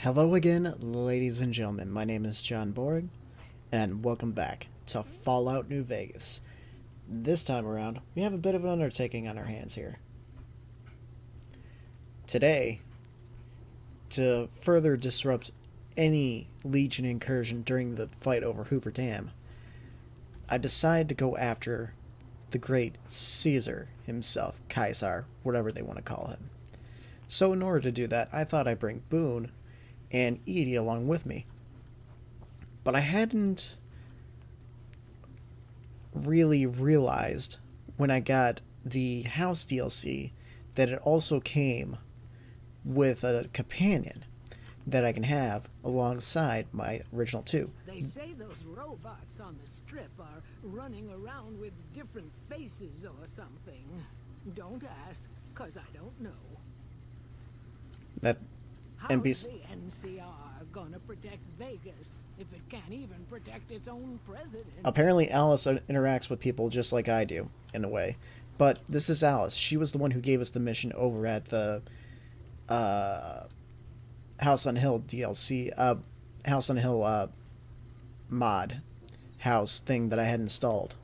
Hello again, ladies and gentlemen. My name is John Borg, and welcome back to Fallout New Vegas. This time around, we have a bit of an undertaking on our hands here. Today, to further disrupt any Legion incursion during the fight over Hoover Dam, I decided to go after the great Caesar himself, Caesar, whatever they want to call him. So in order to do that, I thought I'd bring Boone and EDI along with me. But I hadn't really realized when I got the house DLC that it also came with a companion that I can have alongside my original two. They say those robots on the strip are running around with different faces or something. Don't ask, 'cause I don't know. That How's NPC. the NCR gonna protect Vegas if it can't even protect its own president? Apparently Alice interacts with people just like I do, in a way. But this is Alice. She was the one who gave us the mission over at the House on Hill DLC, House on Hill mod house thing that I had installed.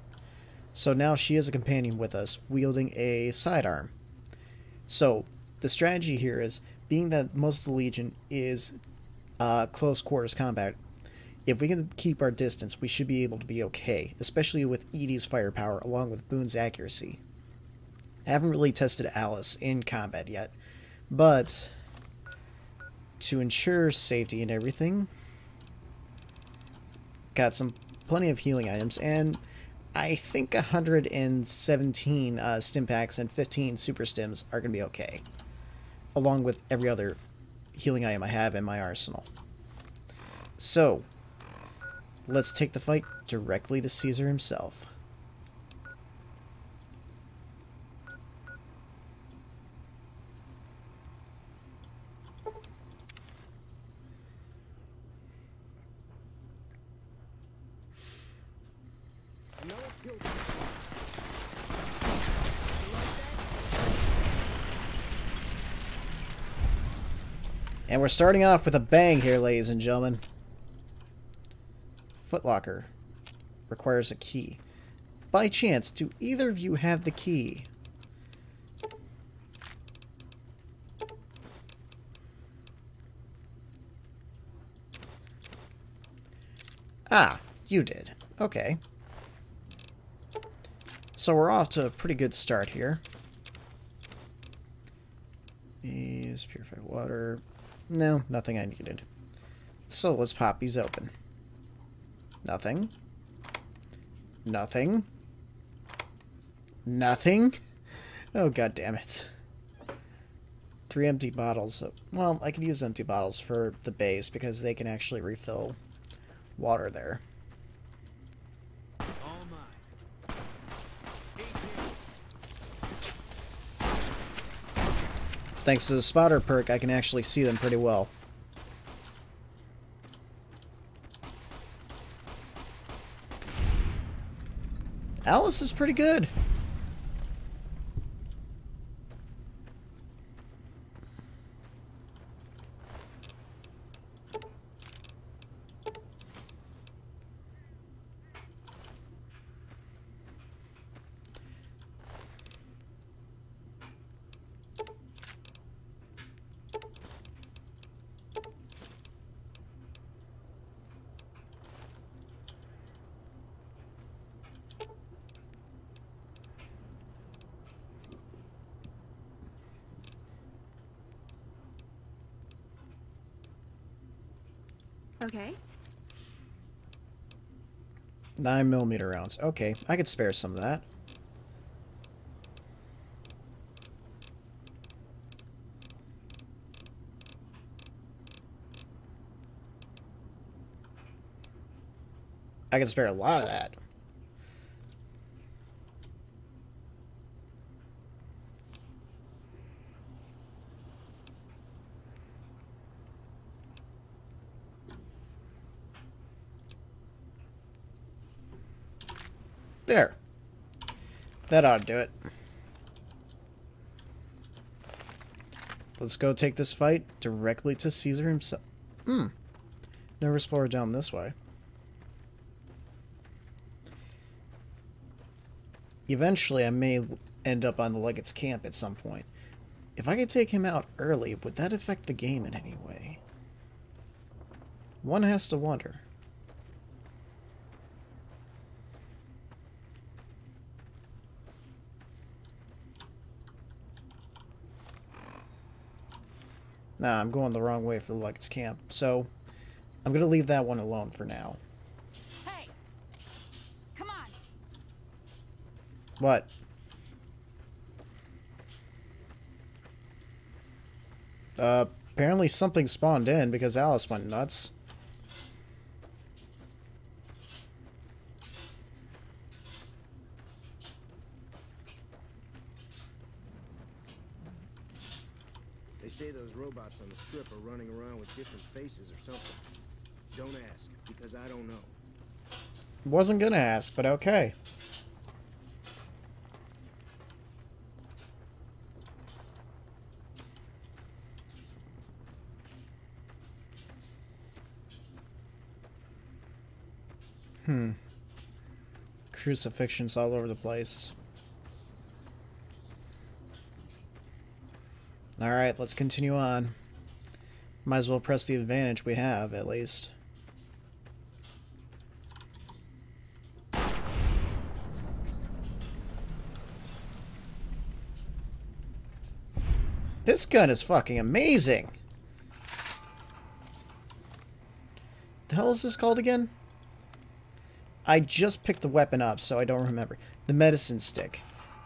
So now she is a companion with us, wielding a sidearm. So the strategy here is, being that most of the Legion is close quarters combat, if we can keep our distance, we should be able to be okay, especially with EDI's firepower along with Boone's accuracy. I haven't really tested Alice in combat yet, but to ensure safety and everything, got plenty of healing items, and I think 117 stim packs and 15 super stims are going to be okay, along with every other healing item I have in my arsenal. So, let's take the fight directly to Caesar himself. And we're starting off with a bang here, ladies and gentlemen. Footlocker requires a key. By chance, do either of you have the key? Ah, you did. Okay. So we're off to a pretty good start here. Is purified water. No, nothing I needed. So let's pop these open. Nothing. Nothing. Nothing. Oh, god damn it. 3 empty bottles. Well, I could use empty bottles for the base because they can actually refill water there. Thanks to the spotter perk, I can actually see them pretty well. Alice is pretty good. Okay. 9mm rounds. Okay, I could spare some of that. I could spare a lot of that. There. That ought to do it. Let's go take this fight directly to Caesar himself. Never explored down this way. Eventually, I may end up on the Legate's camp at some point. If I could take him out early, would that affect the game in any way? One has to wonder. Nah, I'm going the wrong way for the Legate's camp, so I'm gonna leave that one alone for now. Hey! Come on! What? Apparently something spawned in because Alice went nuts. They say those robots on the strip are running around with different faces or something. Don't ask, because I don't know. Wasn't gonna ask, but okay. Crucifixions all over the place. Alright, let's continue on. Might as well press the advantage we have, at least. This gun is fucking amazing! The hell is this called again? I just picked the weapon up, so I don't remember. The medicine stick.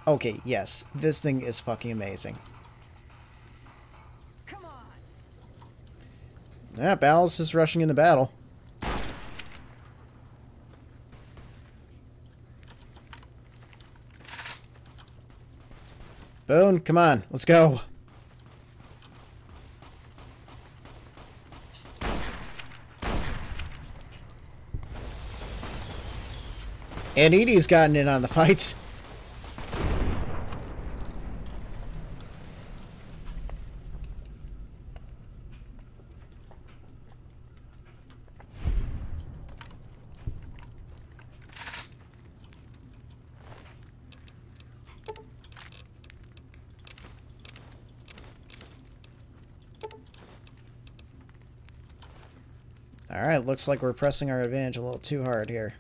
Okay, yes. This thing is fucking amazing. Come on! Yep, Alice is rushing into battle. Boone, come on, let's go. And Edie's gotten in on the fights. Alright, looks like we're pressing our advantage a little too hard here.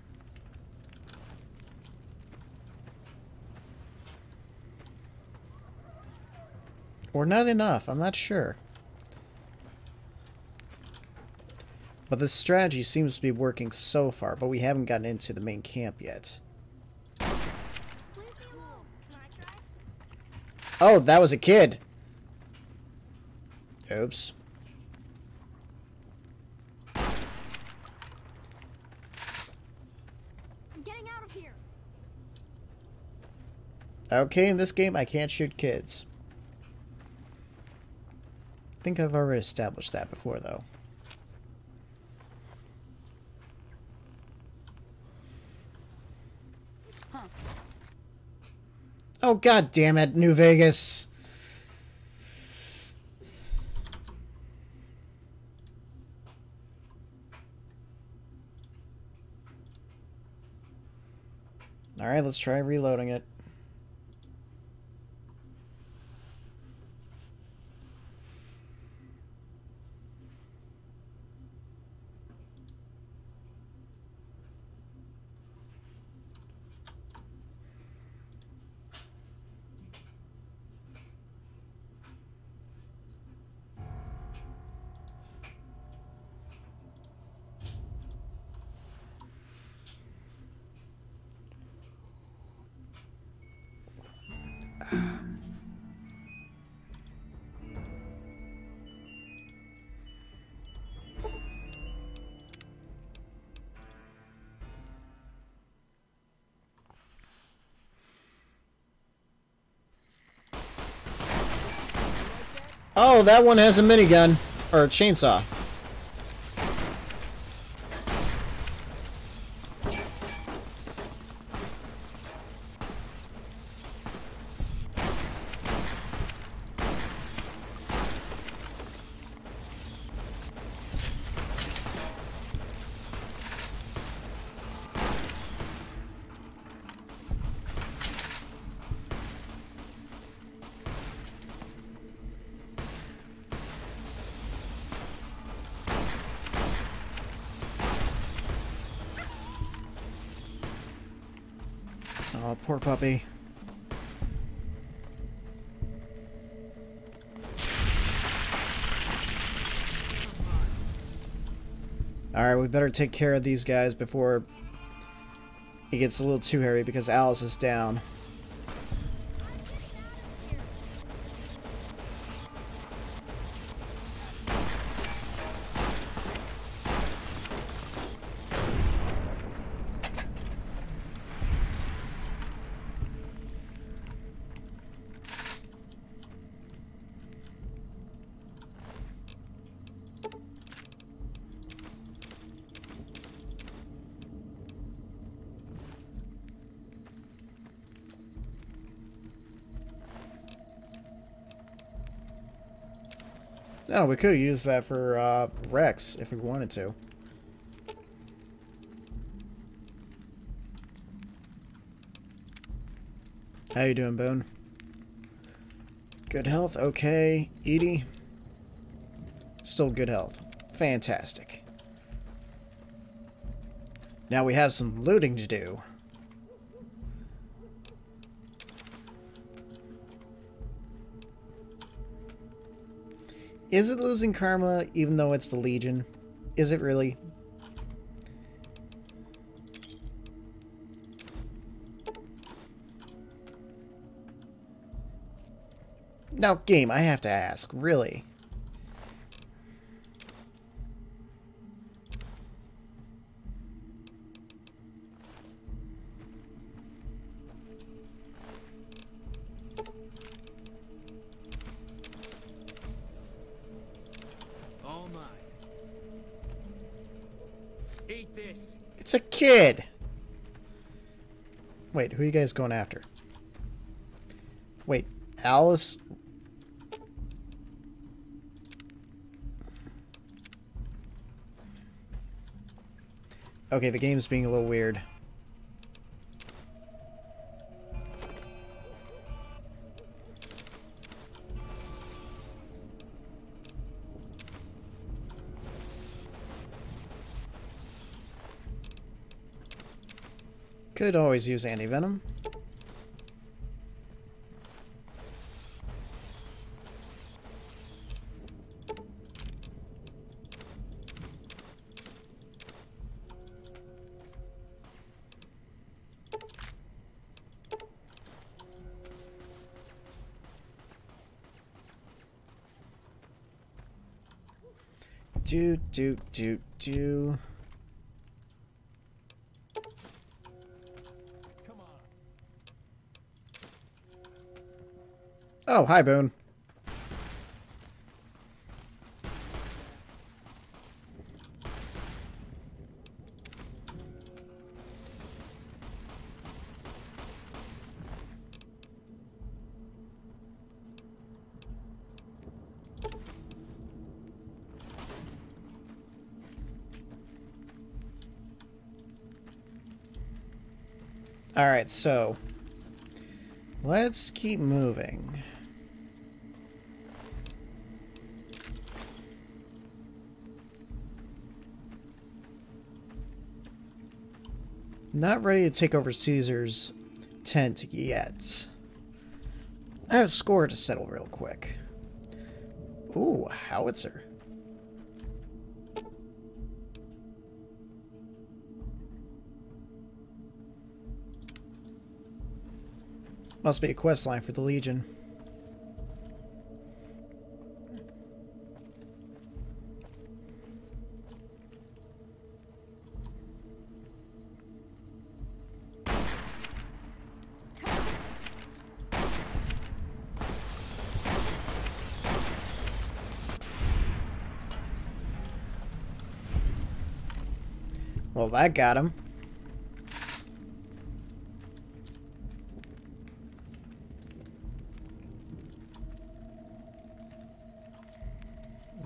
Or not enough, I'm not sure. But this strategy seems to be working so far, but we haven't gotten into the main camp yet. Oh, that was a kid! Oops. I'm getting out of here! Okay, in this game I can't shoot kids. I think I've already established that before, though. Huh. Oh, god damn it, New Vegas! Alright, let's try reloading it. Oh, that one has a minigun. Or a chainsaw. Oh, poor puppy. Alright, we better take care of these guys before it gets a little too hairy because Alice is down. No, we could have used that for Rex if we wanted to. How you doing, Boone? Good health, okay. Edie? Still good health. Fantastic. Now we have some looting to do. Is it losing karma even though it's the Legion? Is it really? Now, game, I have to ask, really? All mine. Eat this. It's a kid! Wait, who are you guys going after? Wait, Alice? Okay, the game's being a little weird. Could always use anti-venom. Do. Oh, hi, Boone. Alright, so let's keep moving. Not ready to take over Caesar's tent yet. I have a score to settle real quick. Ooh, howitzer. Must be a quest line for the Legion. Well, that got him.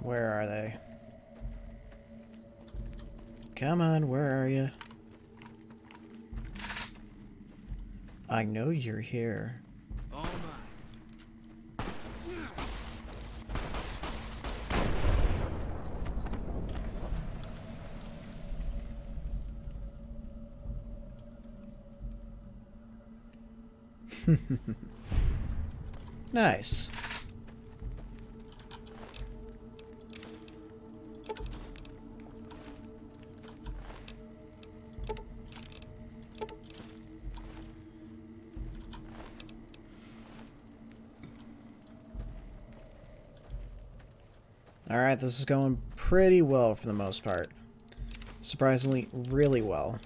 Where are they? Come on, where are you? I know you're here. All mine. Nice. Alright, this is going pretty well for the most part. Surprisingly, really well.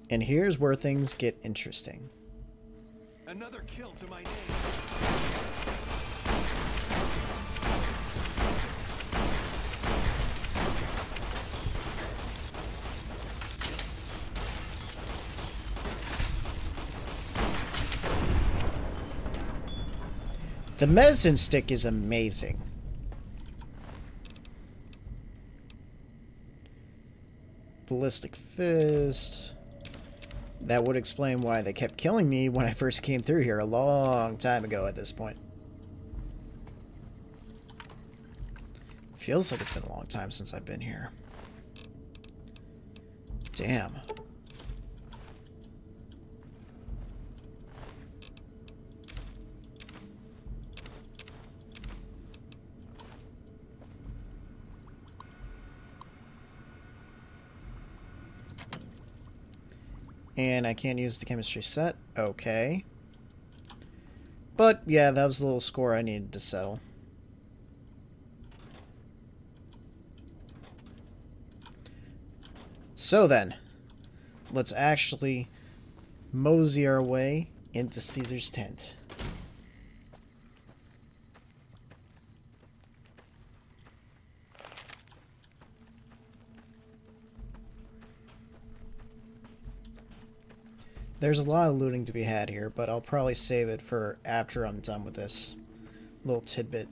And here's where things get interesting. Another kill to my name. The medicine stick is amazing. Ballistic fist. That would explain why they kept killing me when I first came through here a long time ago at this point. Feels like it's been a long time since I've been here. Damn. And I can't use the chemistry set. Okay. But, yeah, that was the little score I needed to settle. So then, let's actually mosey our way into Caesar's tent. There's a lot of looting to be had here, but I'll probably save it for after I'm done with this little tidbit.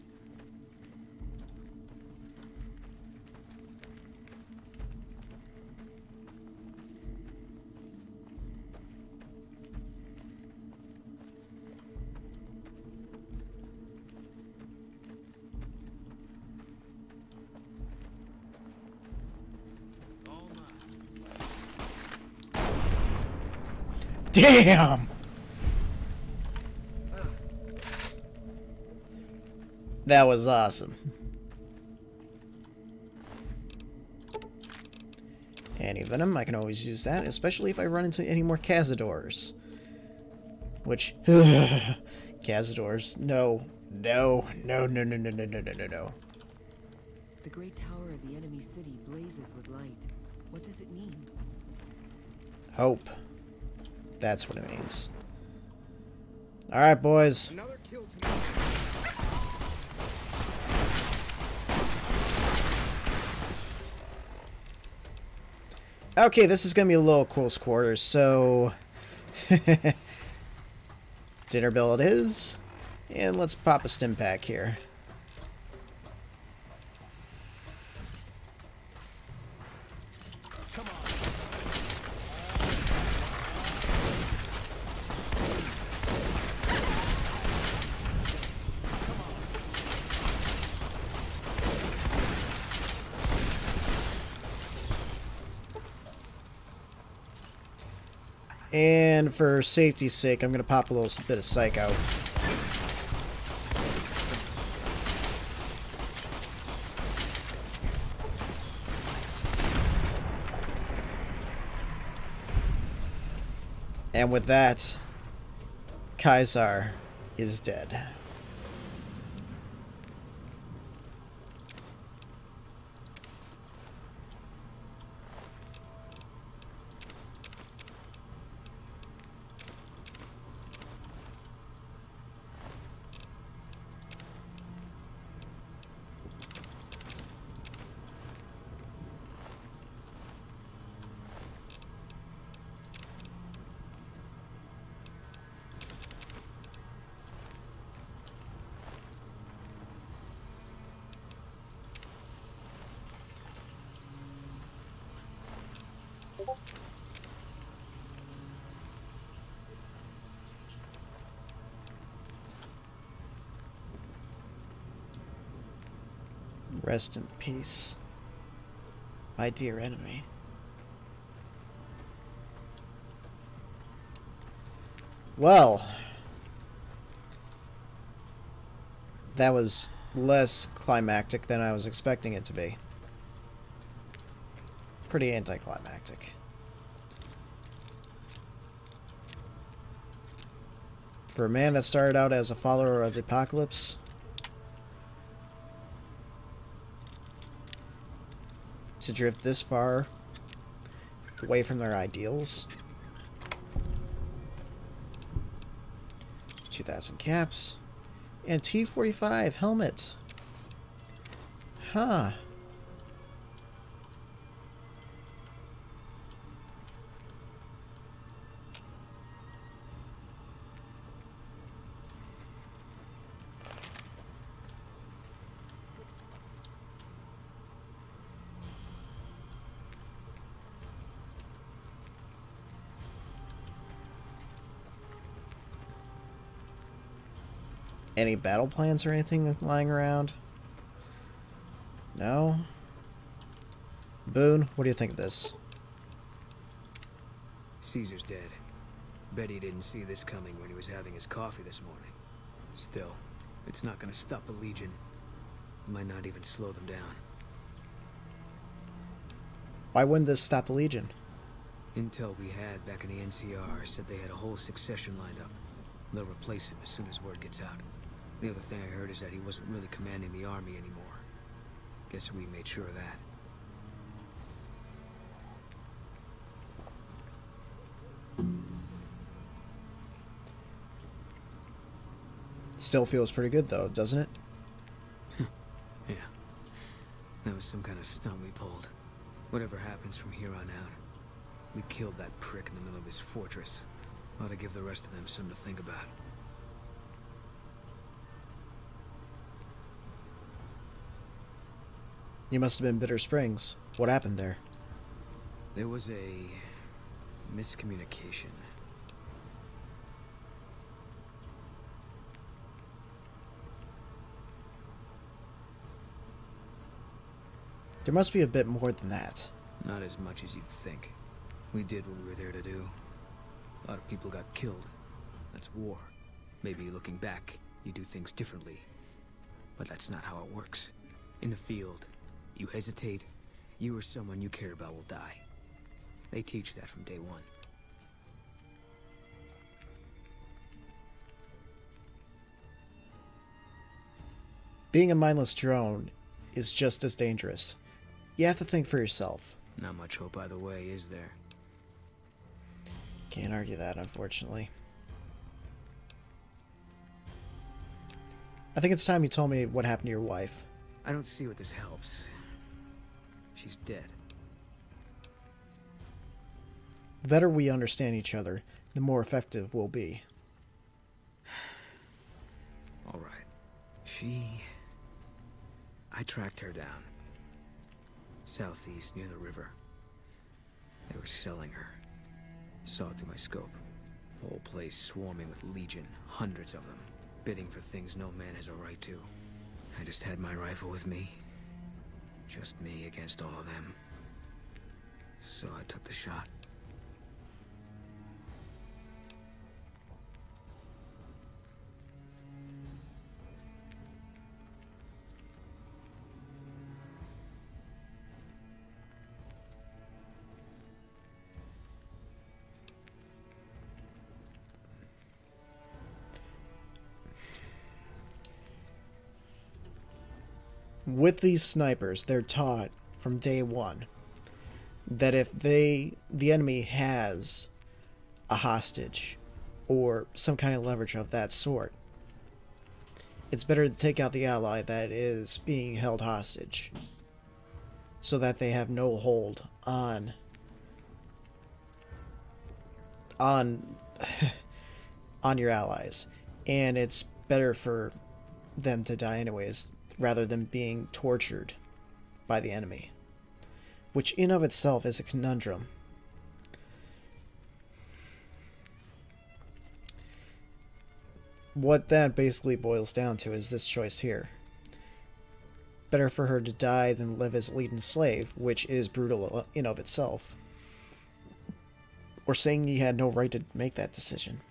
Damn! That was awesome. Anti-venom, I can always use that, especially if I run into any more Cazadors. Which... Cazadors, no. No. No, no, no, no, no, no, no, no, no. The great tower of the enemy city blazes with light. What does it mean? Hope. That's what it means. Alright, boys. Another kill to me. Okay, this is going to be a little close quarters, so... dinner bill it is. And let's pop a stim pack here. And for safety's sake, I'm going to pop a little bit of psych out. And with that, Caesar is dead. Rest in peace, my dear enemy. Well, that was less climactic than I was expecting it to be. Pretty anticlimactic. For a man that started out as a follower of the apocalypse, to drift this far away from their ideals. 2,000 caps. And T-45 helmet. Huh. Any battle plans or anything lying around? No? Boone, what do you think of this? Caesar's dead. Bet he didn't see this coming when he was having his coffee this morning. Still, it's not gonna stop the Legion. It might not even slow them down. Why wouldn't this stop the Legion? Intel we had back in the NCR said they had a whole succession lined up. They'll replace him as soon as word gets out. The other thing I heard is that he wasn't really commanding the army anymore. Guess we made sure of that. Still feels pretty good though, doesn't it? Yeah. That was some kind of stunt we pulled. Whatever happens from here on out, we killed that prick in the middle of his fortress. Ought to give the rest of them something to think about. You must have been Bitter Springs. What happened there? There was a miscommunication. There must be a bit more than that. Not as much as you'd think. We did what we were there to do. A lot of people got killed. That's war. Maybe looking back, you do things differently. But that's not how it works. In the field, you hesitate, you or someone you care about will die. They teach that from day one. Being a mindless drone is just as dangerous. You have to think for yourself. Not much hope either way, is there? Can't argue that, unfortunately. I think it's time you told me what happened to your wife. I don't see what this helps. She's dead. The better we understand each other, the more effective we'll be. All right. I tracked her down. Southeast, near the river. They were selling her. Saw it through my scope. Whole place swarming with Legion, hundreds of them, bidding for things no man has a right to. I just had my rifle with me. Just me against all of them. So I took the shot. With these snipers, they're taught from day one that if the enemy has a hostage or some kind of leverage of that sort, it's better to take out the ally that is being held hostage so that they have no hold on your allies. And it's better for them to die anyways, rather than being tortured by the enemy, which in of itself is a conundrum. What that basically boils down to is this choice here. Better for her to die than live as Legion's slave, which is brutal in of itself. Or saying he had no right to make that decision.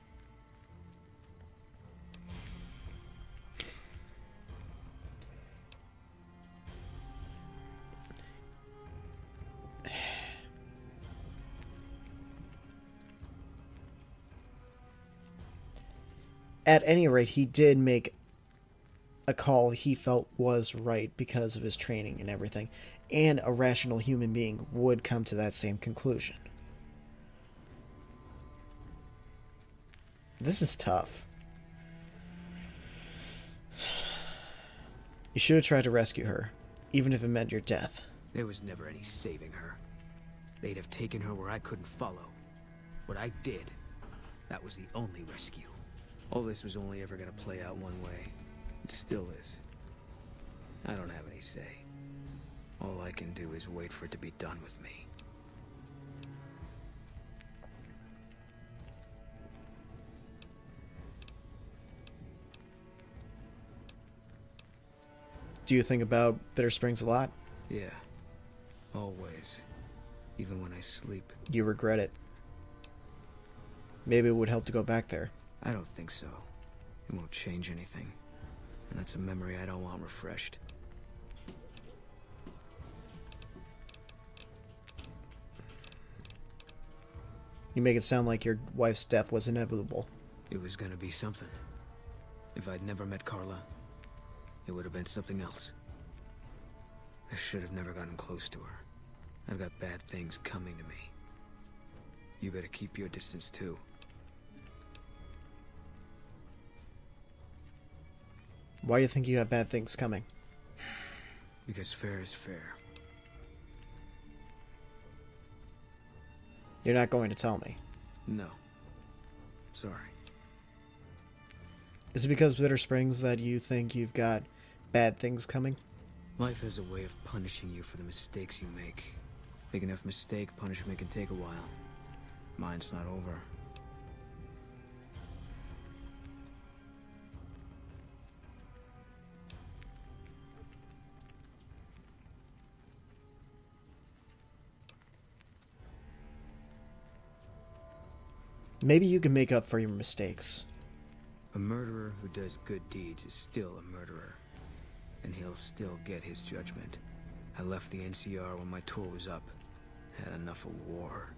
At any rate, he did make a call he felt was right because of his training and everything. And a rational human being would come to that same conclusion. This is tough. You should have tried to rescue her, even if it meant your death. There was never any saving her. They'd have taken her where I couldn't follow. What I did, that was the only rescue. All this was only ever gonna play out one way. It still is. I don't have any say. All I can do is wait for it to be done with me. Do you think about Bitter Springs a lot? Yeah. Always. Even when I sleep. You regret it? Maybe it would help to go back there. I don't think so. It won't change anything. And that's a memory I don't want refreshed. You make it sound like your wife's death was inevitable. It was gonna be something. If I'd never met Carla, it would have been something else. I should have never gotten close to her. I've got bad things coming to me. You better keep your distance too. Why do you think you have bad things coming? Because fair is fair. You're not going to tell me. No. Sorry. Is it because Bitter Springs that you think you've got bad things coming? Life has a way of punishing you for the mistakes you make. Big enough mistake, punishment can take a while. Mine's not over. Maybe you can make up for your mistakes. A murderer who does good deeds is still a murderer. And he'll still get his judgment. I left the NCR when my tour was up. Had enough of war.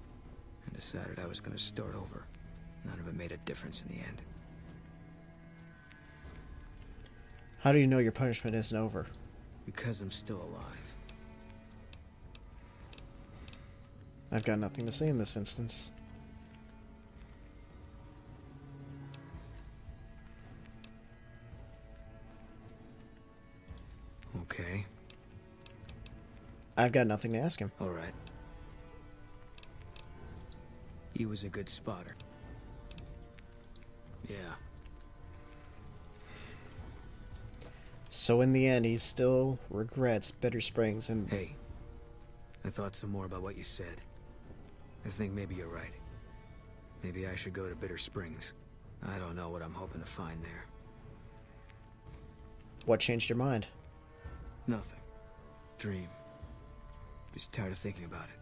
And decided I was gonna start over. None of it made a difference in the end. How do you know your punishment isn't over? Because I'm still alive. I've got nothing to say in this instance. Okay. I've got nothing to ask him. Alright. He was a good spotter. Yeah. So in the end, he still regrets Bitter Springs and... Hey. I thought some more about what you said. I think maybe you're right. Maybe I should go to Bitter Springs. I don't know what I'm hoping to find there. What changed your mind? Nothing. Dream. Just tired of thinking about it.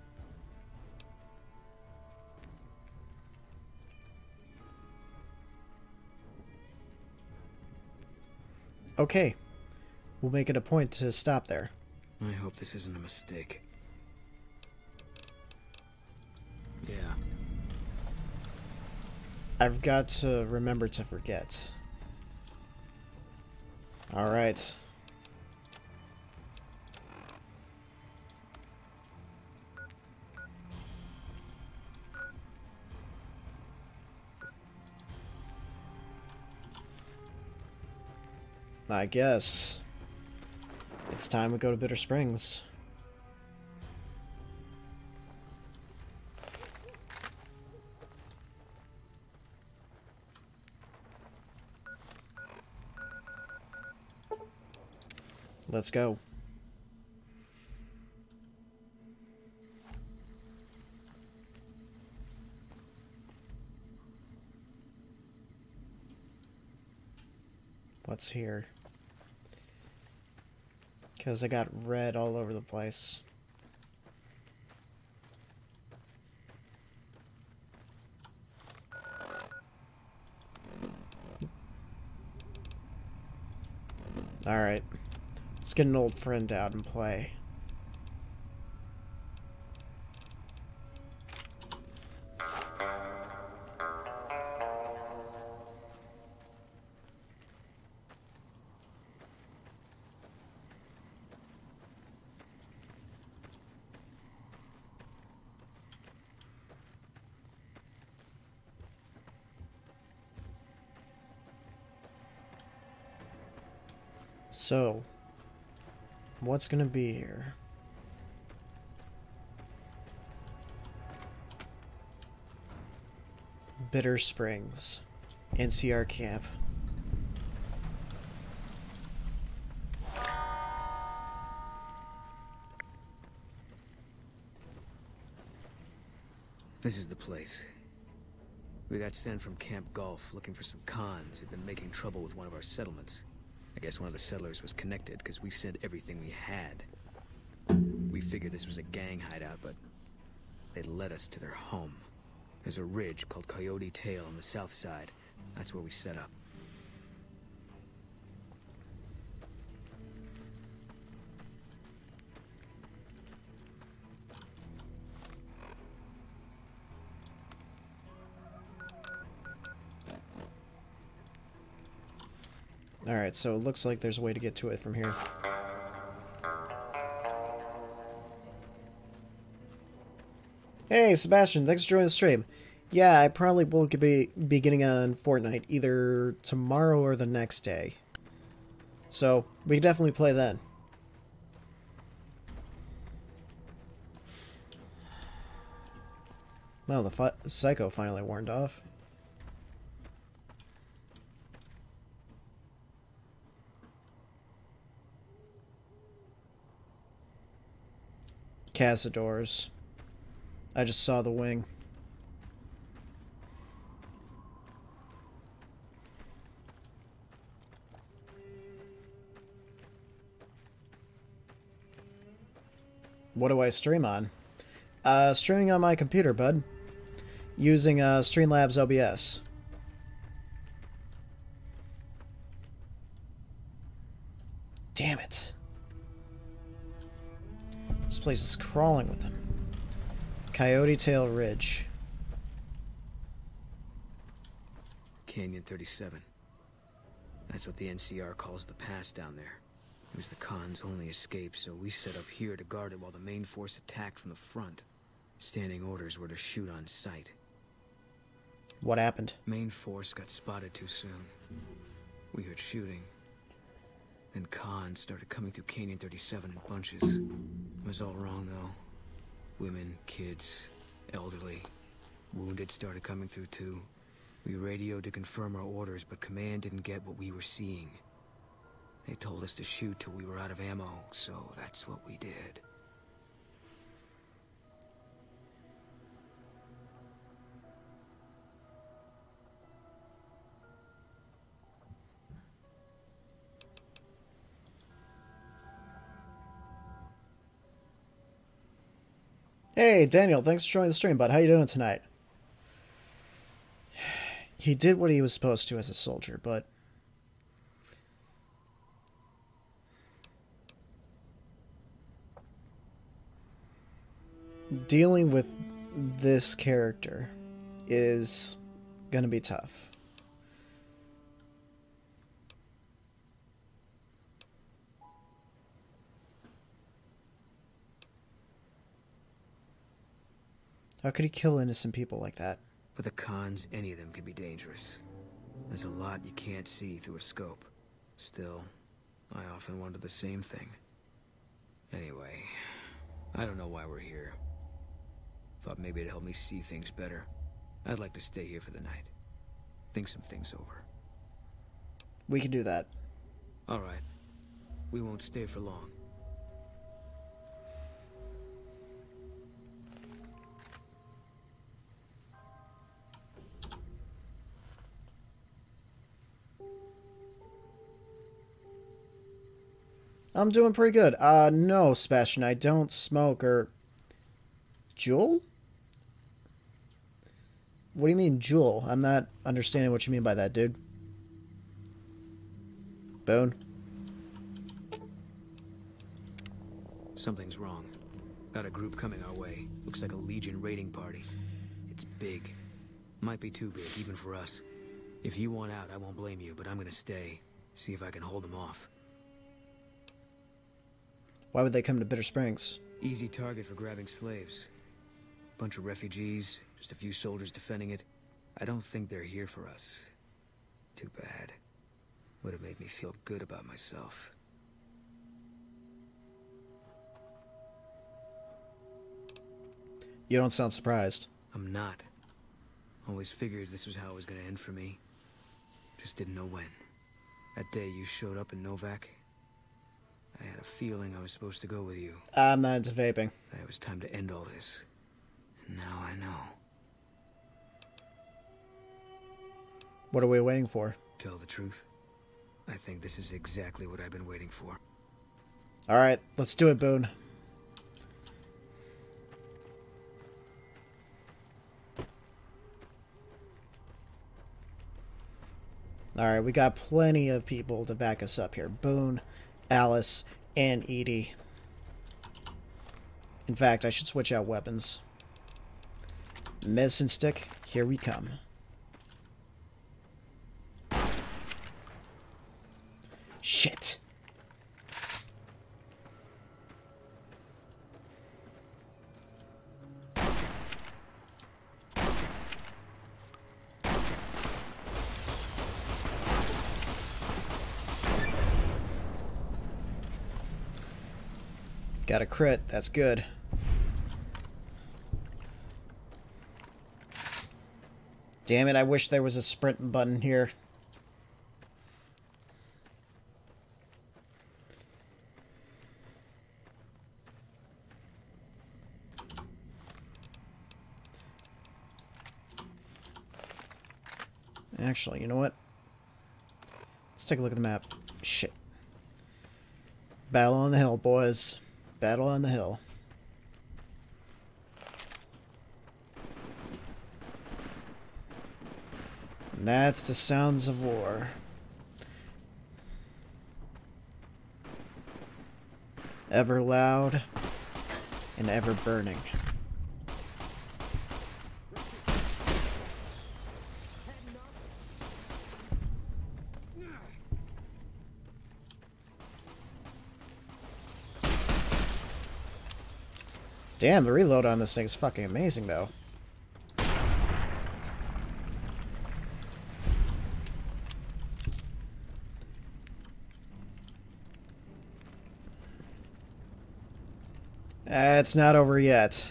Okay. We'll make it a point to stop there. I hope this isn't a mistake. Yeah. I've got to remember to forget. Alright. I guess it's time we go to Bitter Springs. Let's go. What's here? Because I got red all over the place. Alright. Let's get an old friend out and play. So, what's gonna be here? Bitter Springs, NCR camp. This is the place. We got sent from Camp Gulf looking for some cons who'd been making trouble with one of our settlements. I guess one of the settlers was connected because we sent everything we had. We figured this was a gang hideout, but they led us to their home. There's a ridge called Coyote Tail on the south side. That's where we set up. Alright, so it looks like there's a way to get to it from here. Hey, Sebastian, thanks for joining the stream. Yeah, I probably will be getting on Fortnite either tomorrow or the next day. So, we can definitely play then. Well, the Psycho finally warned off. Cazadors. I just saw the wing. What do I stream on? Streaming on my computer, bud. Using Streamlabs OBS. Damn it. This place is crawling with them. Coyote Tail Ridge. Canyon 37. That's what the NCR calls the pass down there. It was the Khan's only escape, so we set up here to guard it while the main force attacked from the front. Standing orders were to shoot on sight. What happened? Main force got spotted too soon. We heard shooting. Then Khan started coming through Canyon 37 in bunches. It was all wrong, though. Women, kids, elderly. Wounded started coming through, too. We radioed to confirm our orders, but command didn't get what we were seeing. They told us to shoot till we were out of ammo, so that's what we did. Hey, Daniel, thanks for joining the stream, bud. How you doing tonight? He did what he was supposed to as a soldier, but... dealing with this character is gonna be tough. How could he kill innocent people like that? With the Khans, any of them can be dangerous. There's a lot you can't see through a scope. Still, I often wonder the same thing. Anyway, I don't know why we're here. Thought maybe it'd help me see things better. I'd like to stay here for the night. Think some things over. We can do that. All right. We won't stay for long. I'm doing pretty good. No, Sebastian, I don't smoke or... Jewel? What do you mean, Jewel? I'm not understanding what you mean by that, dude. Boone? Something's wrong. Got a group coming our way. Looks like a Legion raiding party. It's big. Might be too big, even for us. If you want out, I won't blame you, but I'm gonna stay. See if I can hold them off. Why would they come to Bitter Springs? Easy target for grabbing slaves. Bunch of refugees, just a few soldiers defending it. I don't think they're here for us. Too bad. Would have made me feel good about myself. You don't sound surprised. I'm not. Always figured this was how it was gonna end for me. Just didn't know when. That day you showed up in Novak, I had a feeling I was supposed to go with you. I'm not into vaping. That it was time to end all this. And now I know. What are we waiting for? Tell the truth, I think this is exactly what I've been waiting for. Alright, let's do it, Boone. Alright, we got plenty of people to back us up here. Boone, Alice, and Edie. In fact, I should switch out weapons. Medicine stick, here we come. Shit. Got a crit, that's good. Damn it, I wish there was a sprint button here. Actually, you know what? Let's take a look at the map. Shit. Battle on the hill, boys. Battle on the hill. And that's the sounds of war. Ever loud and ever burning. Damn, the reload on this thing's fucking amazing, though. It's not over yet.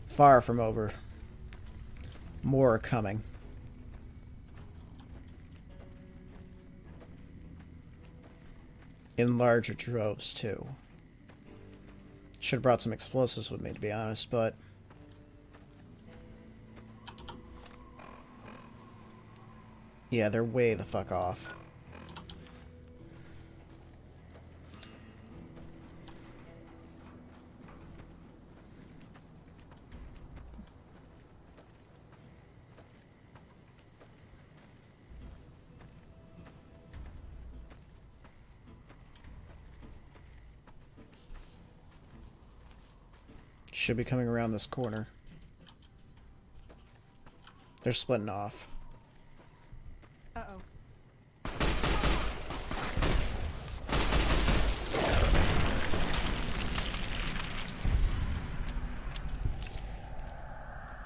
Far from over. More are coming. In larger droves, too. Should have brought some explosives with me, to be honest, but... yeah, they're way the fuck off. Should be coming around this corner. They're splitting off. Uh-oh.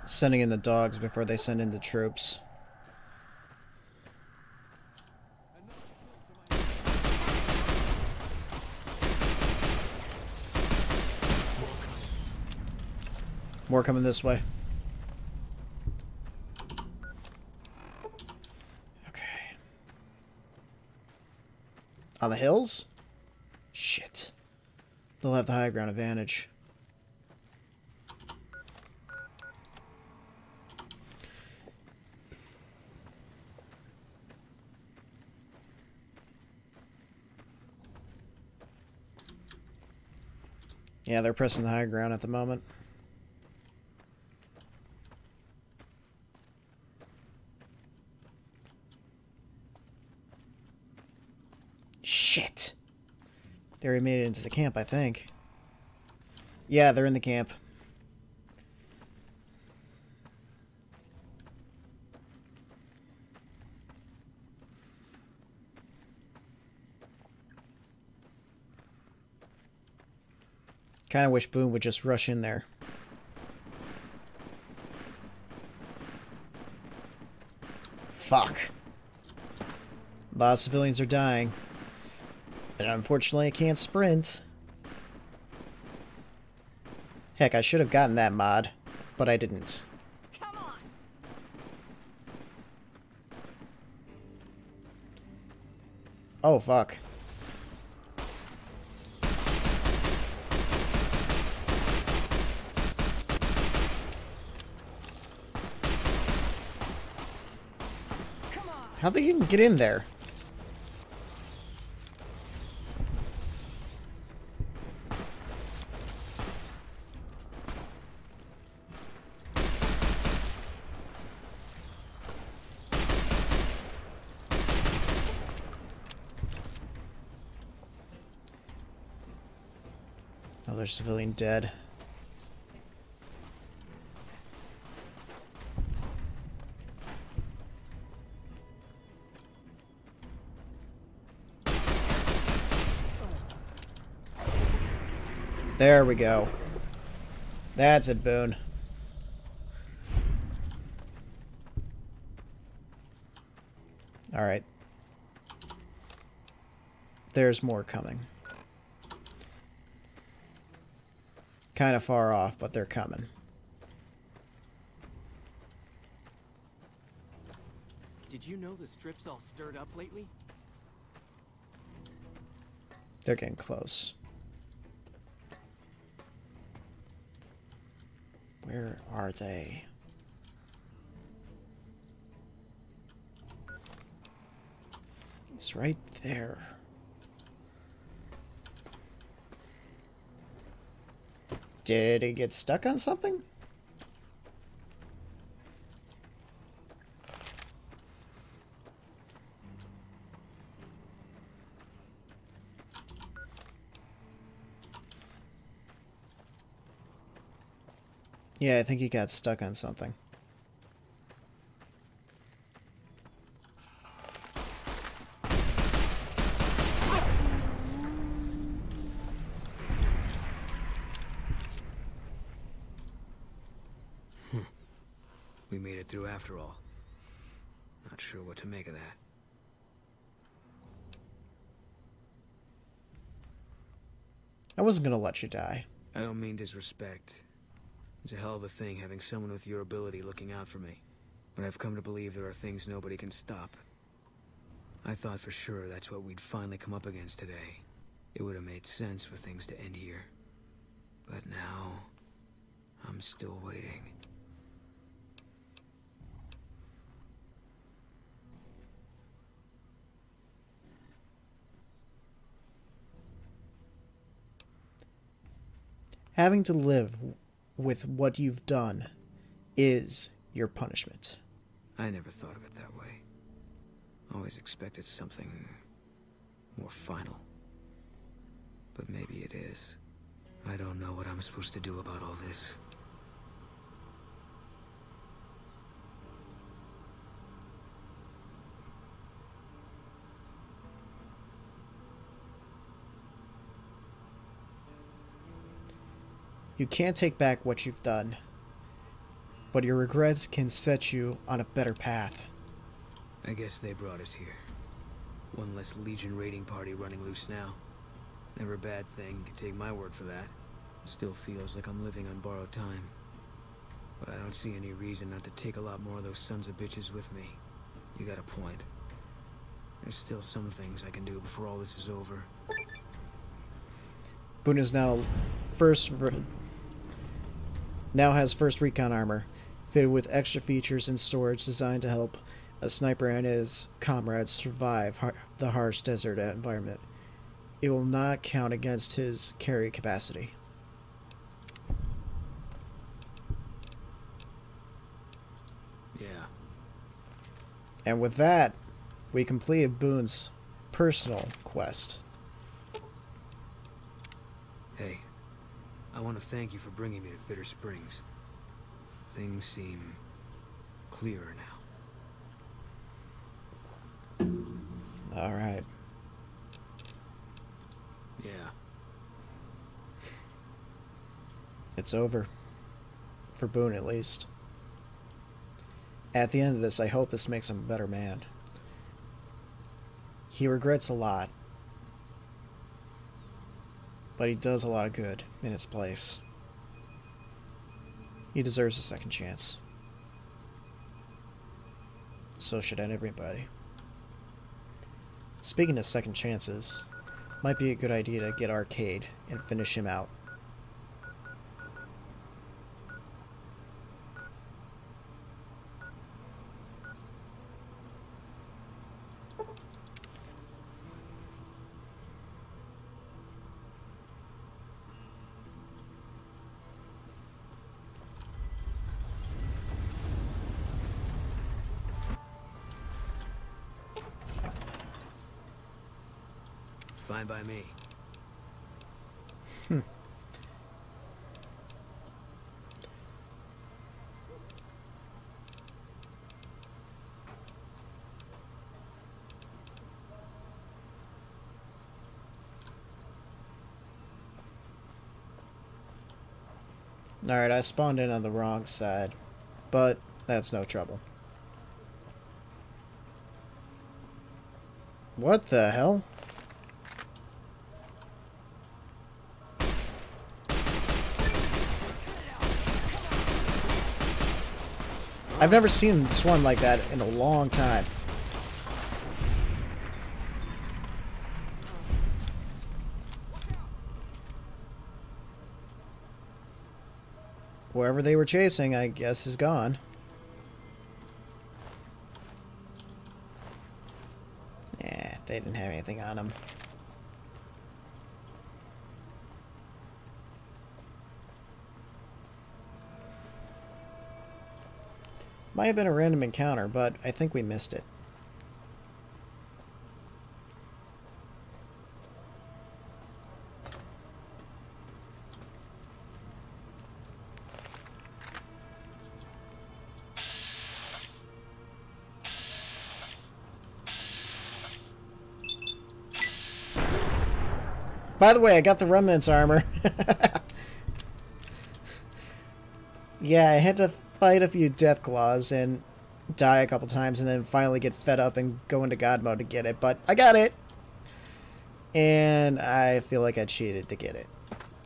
Sending in the dogs before they send in the troops. More coming this way. Okay. On the hills? Shit. They'll have the high ground advantage. Yeah, they're pressing the high ground at the moment. Shit. They already made it into the camp, I think. Yeah, they're in the camp. Kind of wish Boone would just rush in there. Fuck. A lot of civilians are dying. And unfortunately, I can't sprint. Heck, I should have gotten that mod, but I didn't. Come on. Oh, fuck. Come on. How'd they even get in there? Another civilian dead. There we go. That's it, Boone. Alright. There's more coming. Kind of far off, but they're coming. Did you know the strip's all stirred up lately? They're getting close. Where are they? He's right there. Did he get stuck on something? Yeah, I think he got stuck on something. We made it through after all. Not sure what to make of that. I wasn't gonna let you die. I don't mean disrespect. It's a hell of a thing having someone with your ability looking out for me. But I've come to believe there are things nobody can stop. I thought for sure that's what we'd finally come up against today. It would have made sense for things to end here. But now, I'm still waiting. Having to live with what you've done is your punishment. I never thought of it that way. Always expected something more final. But maybe it is. I don't know what I'm supposed to do about all this. You can't take back what you've done, but your regrets can set you on a better path. I guess they brought us here. One less Legion raiding party running loose now. Never a bad thing, you can take my word for that. It still feels like I'm living on borrowed time. But I don't see any reason not to take a lot more of those sons of bitches with me. You got a point. There's still some things I can do before all this is over. Boone is now has first recon armor, fitted with extra features and storage designed to help a sniper and his comrades survive the harsh desert environment. It will not count against his carry capacity. Yeah. And with that, we completed Boone's personal quest. Hey, I want to thank you for bringing me to Bitter Springs. Things seem clearer now. All right. Yeah. It's over. For Boone, at least. At the end of this, I hope this makes him a better man. He regrets a lot, but he does a lot of good in its place. He deserves a second chance. So should everybody. Speaking of second chances, might be a good idea to get Arcade and finish him out. Fine by me. Alright, I spawned in on the wrong side, but that's no trouble. What the hell? I've never seen this one like that in a long time. Whoever they were chasing, I guess, is gone. Yeah, they didn't have anything on them. Might have been a random encounter, but I think we missed it. By the way, I got the Remnants armor. Yeah, I had to fight a few Deathclaws and die a couple times and then finally get fed up and go into God mode to get it, but I got it! And I feel like I cheated to get it.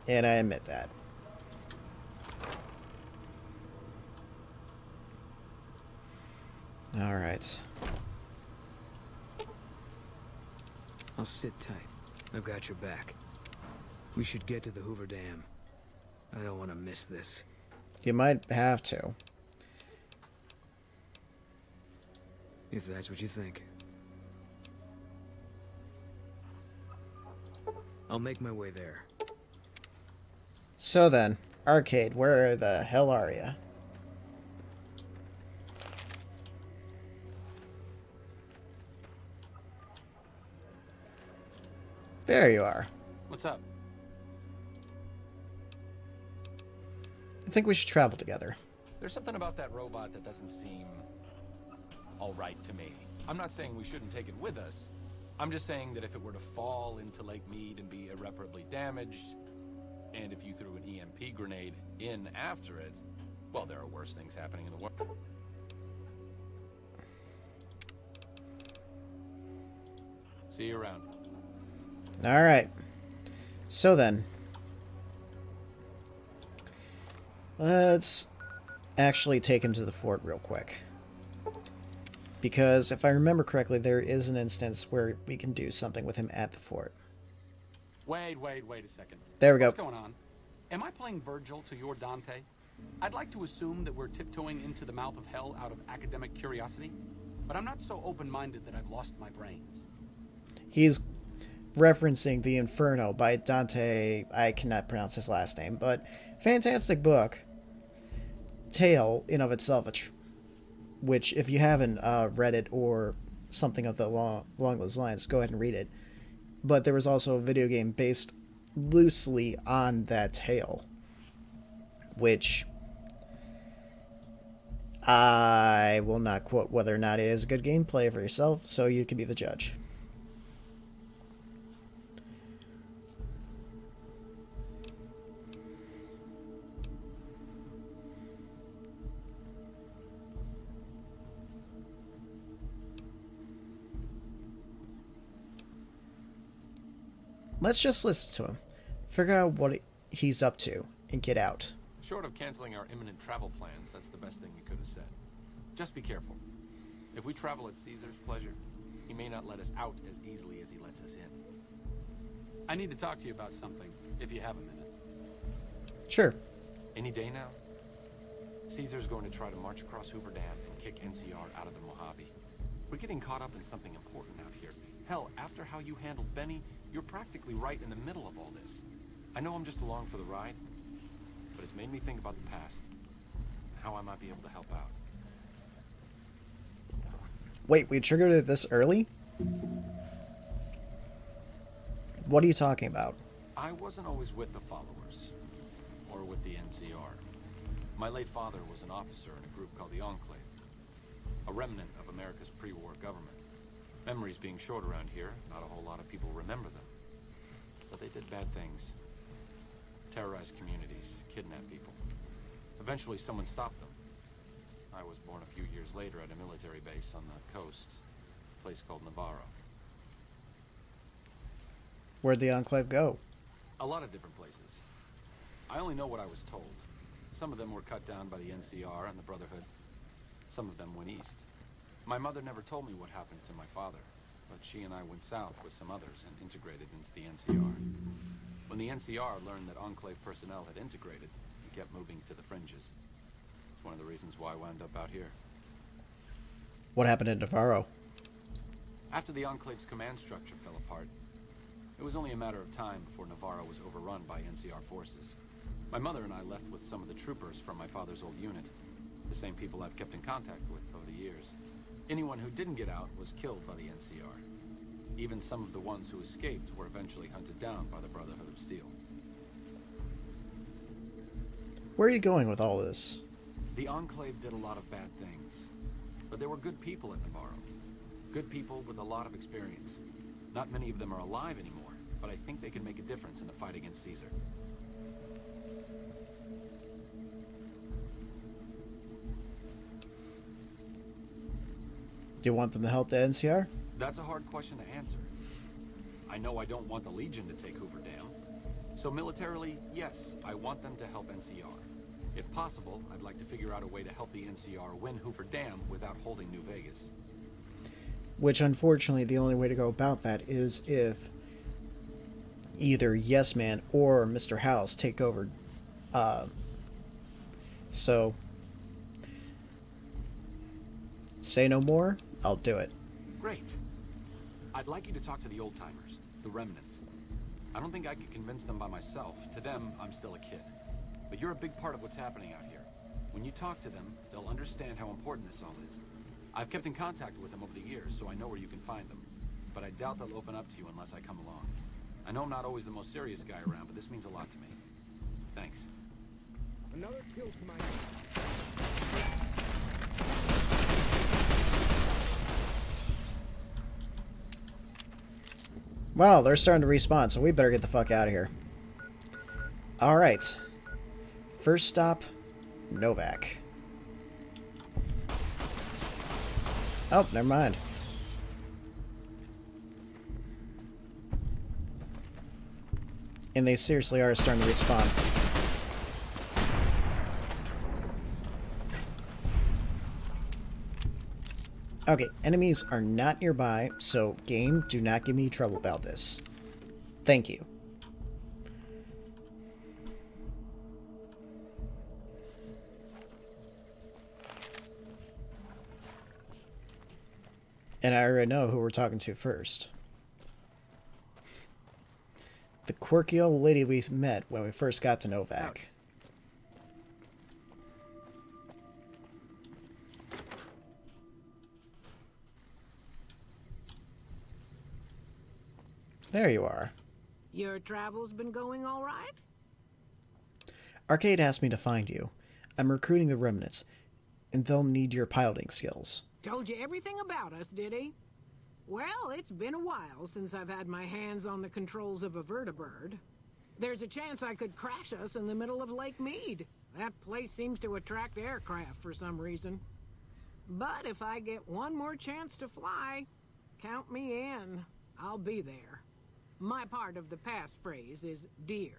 And I admit that. Alright. I'll sit tight. I've got your back. We should get to the Hoover Dam. I don't want to miss this. You might have to. If that's what you think. I'll make my way there. So then, Arcade, where the hell are you? There you are. What's up? I think we should travel together. There's something about that robot that doesn't seem all right to me. I'm not saying we shouldn't take it with us. I'm just saying that if it were to fall into Lake Mead and be irreparably damaged, and if you threw an EMP grenade in after it, well, there are worse things happening in the world. See you around. Alright. So then. Let's actually take him to the fort real quick. Because if I remember correctly, there is an instance where we can do something with him at the fort. Wait a second. There we go. What's going on? Am I playing Virgil to your Dante? I'd like to assume that we're tiptoeing into the mouth of hell out of academic curiosity, but I'm not so open-minded that I've lost my brains. He's referencing the Inferno by Dante. I cannot pronounce his last name, but fantastic book. Tale in of itself, which if you haven't read it or something of the along those lines, go ahead and read it. But there was also a video game based loosely on that tale, which I will not quote whether or not it is a good game. Play it for yourself, so you can be the judge. Let's just listen to him, figure out what he's up to, and get out. Short of canceling our imminent travel plans, that's the best thing you could have said. Just be careful. If we travel at Caesar's pleasure, he may not let us out as easily as he lets us in. I need to talk to you about something, if you have a minute. Sure. Any day now? Caesar's going to try to march across Hoover Dam and kick NCR out of the Mojave. We're getting caught up in something important out here. Hell, after how you handled Benny, you're practically right in the middle of all this. I know I'm just along for the ride, but it's made me think about the past, and how I might be able to help out. Wait, we triggered it this early? What are you talking about? I wasn't always with the followers, or with the NCR. My late father was an officer in a group called the Enclave, a remnant of America's pre-war government. Memories being short around here, not a whole lot of people remember them. But they did bad things. Terrorized communities, kidnapped people. Eventually someone stopped them. I was born a few years later at a military base on the coast, a place called Navarro. Where'd the Enclave go? A lot of different places. I only know what I was told. Some of them were cut down by the NCR and the Brotherhood. Some of them went east. My mother never told me what happened to my father, but she and I went south with some others and integrated into the NCR. When the NCR learned that Enclave personnel had integrated, we kept moving to the fringes. It's one of the reasons why I wound up out here. What happened in Navarro? After the Enclave's command structure fell apart, it was only a matter of time before Navarro was overrun by NCR forces. My mother and I left with some of the troopers from my father's old unit, the same people I've kept in contact with over the years. Anyone who didn't get out was killed by the NCR. Even some of the ones who escaped were eventually hunted down by the Brotherhood of Steel. Where are you going with all this? The Enclave did a lot of bad things, but there were good people at Navarro. Good people with a lot of experience. Not many of them are alive anymore, but I think they can make a difference in the fight against Caesar. Do you want them to help the NCR? That's a hard question to answer. I know I don't want the Legion to take Hoover Dam. So militarily, yes, I want them to help NCR. If possible, I'd like to figure out a way to help the NCR win Hoover Dam without holding New Vegas. Which, unfortunately, the only way to go about that is if either Yes Man or Mr. House take over. So, say no more, I'll do it. Great. I'd like you to talk to the old-timers, the remnants. I don't think I could convince them by myself. To them, I'm still a kid. But you're a big part of what's happening out here. When you talk to them, they'll understand how important this all is. I've kept in contact with them over the years, so I know where you can find them. But I doubt they'll open up to you unless I come along. I know I'm not always the most serious guy around, but this means a lot to me. Thanks. Another kill to my... Wow, they're starting to respawn, so we better get the fuck out of here. Alright. First stop, Novak. Oh, never mind. And they seriously are starting to respawn. Okay, enemies are not nearby, so game, do not give me trouble about this. Thank you. And I already know who we're talking to first. The quirky old lady we met when we first got to Novak. There you are. Your travel's been going all right? Arcade asked me to find you. I'm recruiting the remnants, and they'll need your piloting skills. Told you everything about us, did he? Well, it's been a while since I've had my hands on the controls of a vertibird. There's a chance I could crash us in the middle of Lake Mead. That place seems to attract aircraft for some reason. But if I get one more chance to fly, count me in. I'll be there. My part of the passphrase is dear.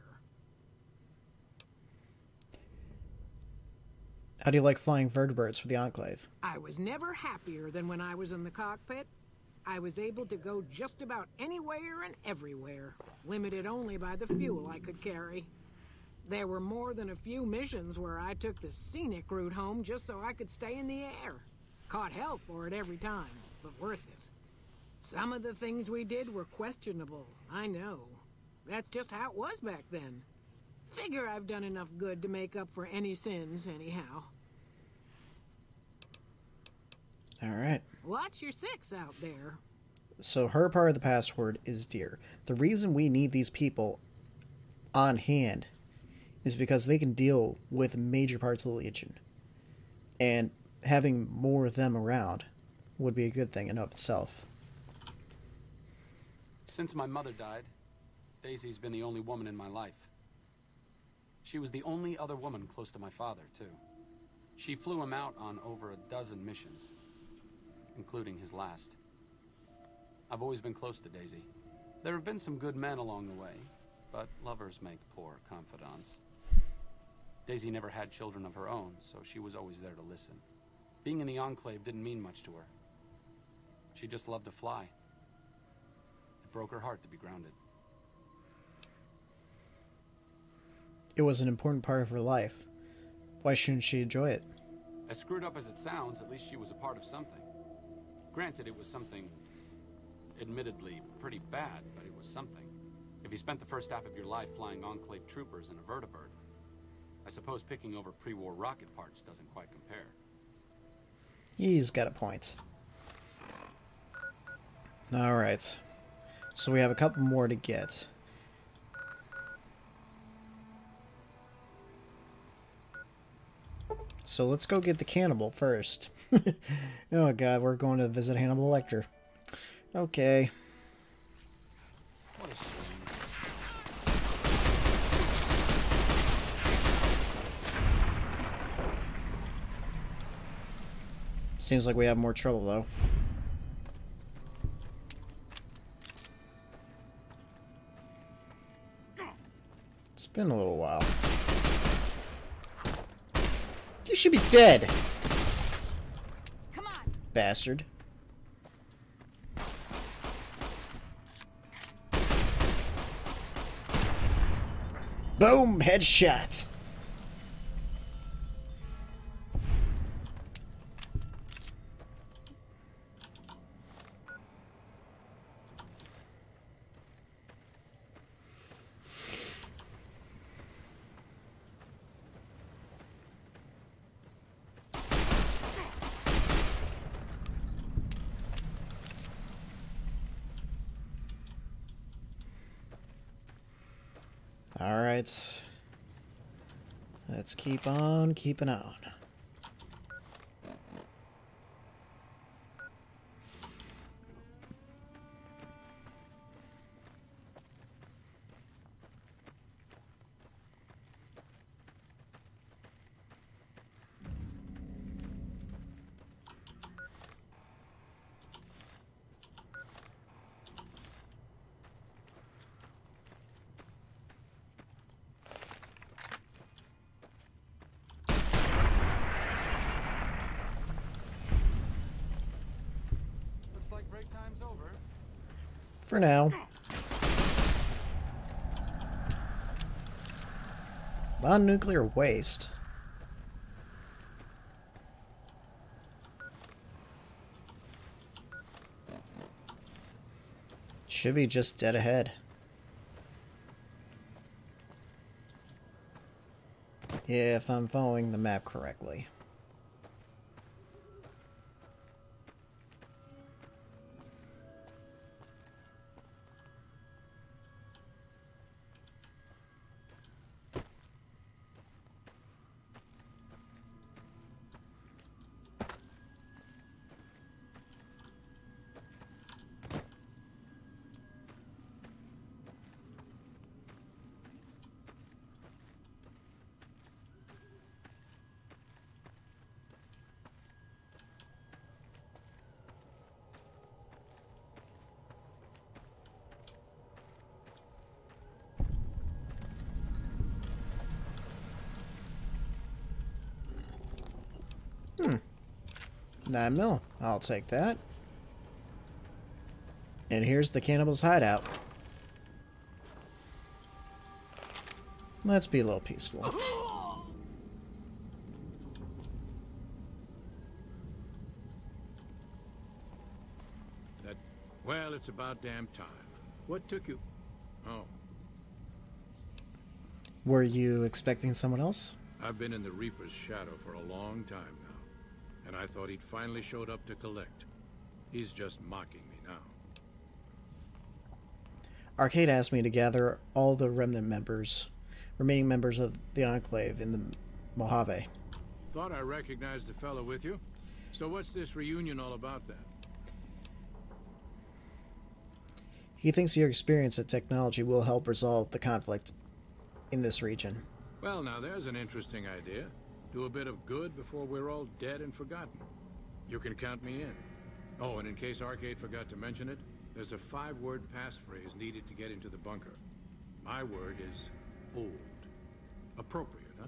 How do you like flying vertebrates for the Enclave? I was never happier than when I was in the cockpit. I was able to go just about anywhere and everywhere, limited only by the fuel I could carry. There were more than a few missions where I took the scenic route home just so I could stay in the air. Caught hell for it every time, but worth it. Some of the things we did were questionable, I know. That's just how it was back then. Figure I've done enough good to make up for any sins, anyhow. Alright. Watch your six out there. So her part of the password is deer. The reason we need these people on hand is because they can deal with major parts of the Legion. And having more of them around would be a good thing in of itself. Since my mother died, Daisy's been the only woman in my life. She was the only other woman close to my father, too. She flew him out on over a dozen missions, including his last. I've always been close to Daisy. There have been some good men along the way, but lovers make poor confidants. Daisy never had children of her own, so she was always there to listen. Being in the Enclave didn't mean much to her. She just loved to fly. It broke her heart to be grounded. It was an important part of her life. Why shouldn't she enjoy it? As screwed up as it sounds, at least she was a part of something. Granted, it was something admittedly pretty bad, but it was something. If you spent the first half of your life flying Enclave troopers in a vertibird, I suppose picking over pre-war rocket parts doesn't quite compare. He's got a point. Alright. So we have a couple more to get. So let's go get the cannibal first. Oh god, we're going to visit Hannibal Lecter. Okay. What a shame. Seems like we have more trouble, though. It's been a little while. You should be dead! Come on! Bastard. Boom! Headshot! Alright. Let's keep on keeping on. Like break time's over. For now. Non-nuclear waste. Should be just dead ahead. If I'm following the map correctly. 9 mil. I'll take that. And here's the cannibal's hideout. Let's be a little peaceful. Well, it's about damn time. What took you? Oh, Were you expecting someone else? I've been in the Reaper's shadow for a long time now, and I thought he'd finally showed up to collect. He's just mocking me now. Arcade asked me to gather all the remaining members of the Enclave in the Mojave. Thought I recognized the fellow with you. So what's this reunion all about then? He thinks your experience and technology will help resolve the conflict in this region. Well, now there's an interesting idea. Do a bit of good before we're all dead and forgotten. You can count me in. Oh, and in case Arcade forgot to mention it, there's a 5-word passphrase needed to get into the bunker. My word is old. Appropriate, huh?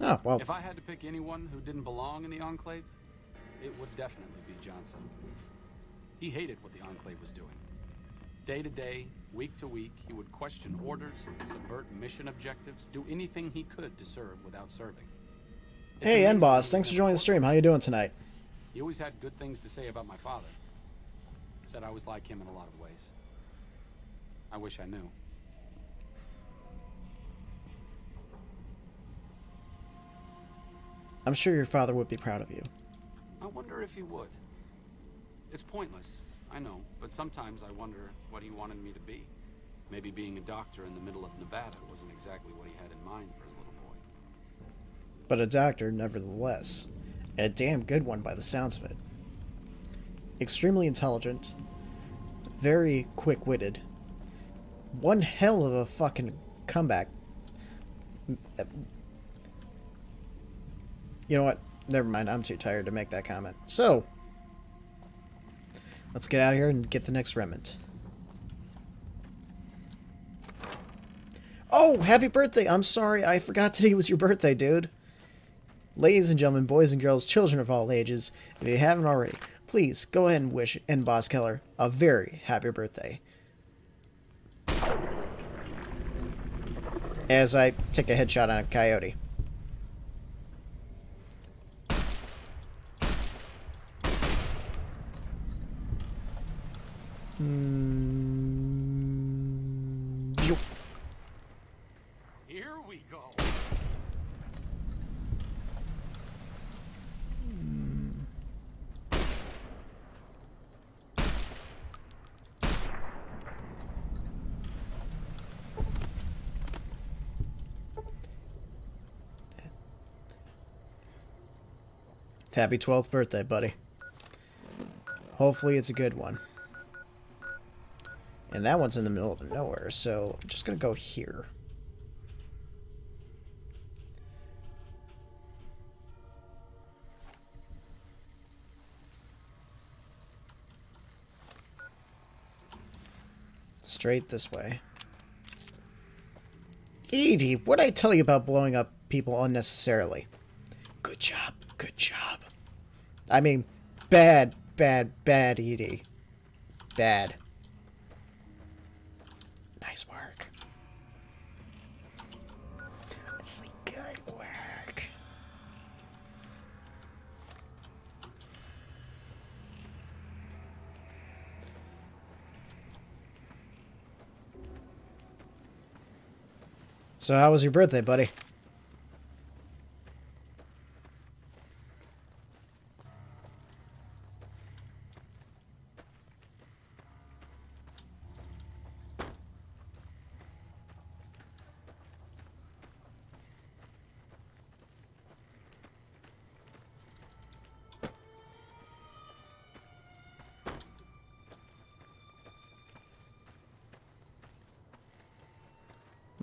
Oh, well. If I had to pick anyone who didn't belong in the Enclave, it would definitely be Johnson. He hated what the Enclave was doing. Day to day, week to week, he would question orders, subvert mission objectives, do anything he could to serve without serving. Hey, N-Boss, thanks for joining the stream. How you doing tonight? He always had good things to say about my father. Said I was like him in a lot of ways. I wish I knew. I'm sure your father would be proud of you. I wonder if he would. It's pointless, I know, but sometimes I wonder what he wanted me to be. Maybe being a doctor in the middle of Nevada wasn't exactly what he had in mind for his little boy. But a doctor, nevertheless. And a damn good one by the sounds of it. Extremely intelligent. Very quick-witted. One hell of a fucking comeback. You know what? Never mind, I'm too tired to make that comment. So, let's get out of here and get the next remnant. Oh, happy birthday! I'm sorry, I forgot today was your birthday, dude. Ladies and gentlemen, boys and girls, children of all ages, if you haven't already, please go ahead and wish N-Boss Keller a very happy birthday. As I take a headshot on a coyote. Here we go. Happy 12th birthday, buddy. Hopefully it's a good one. And that one's in the middle of nowhere, so I'm just gonna go here. Straight this way. Edie, what'd I tell you about blowing up people unnecessarily? Good job, good job. I mean, bad, Edie. Bad. Nice work. It's like good work. So how was your birthday, buddy?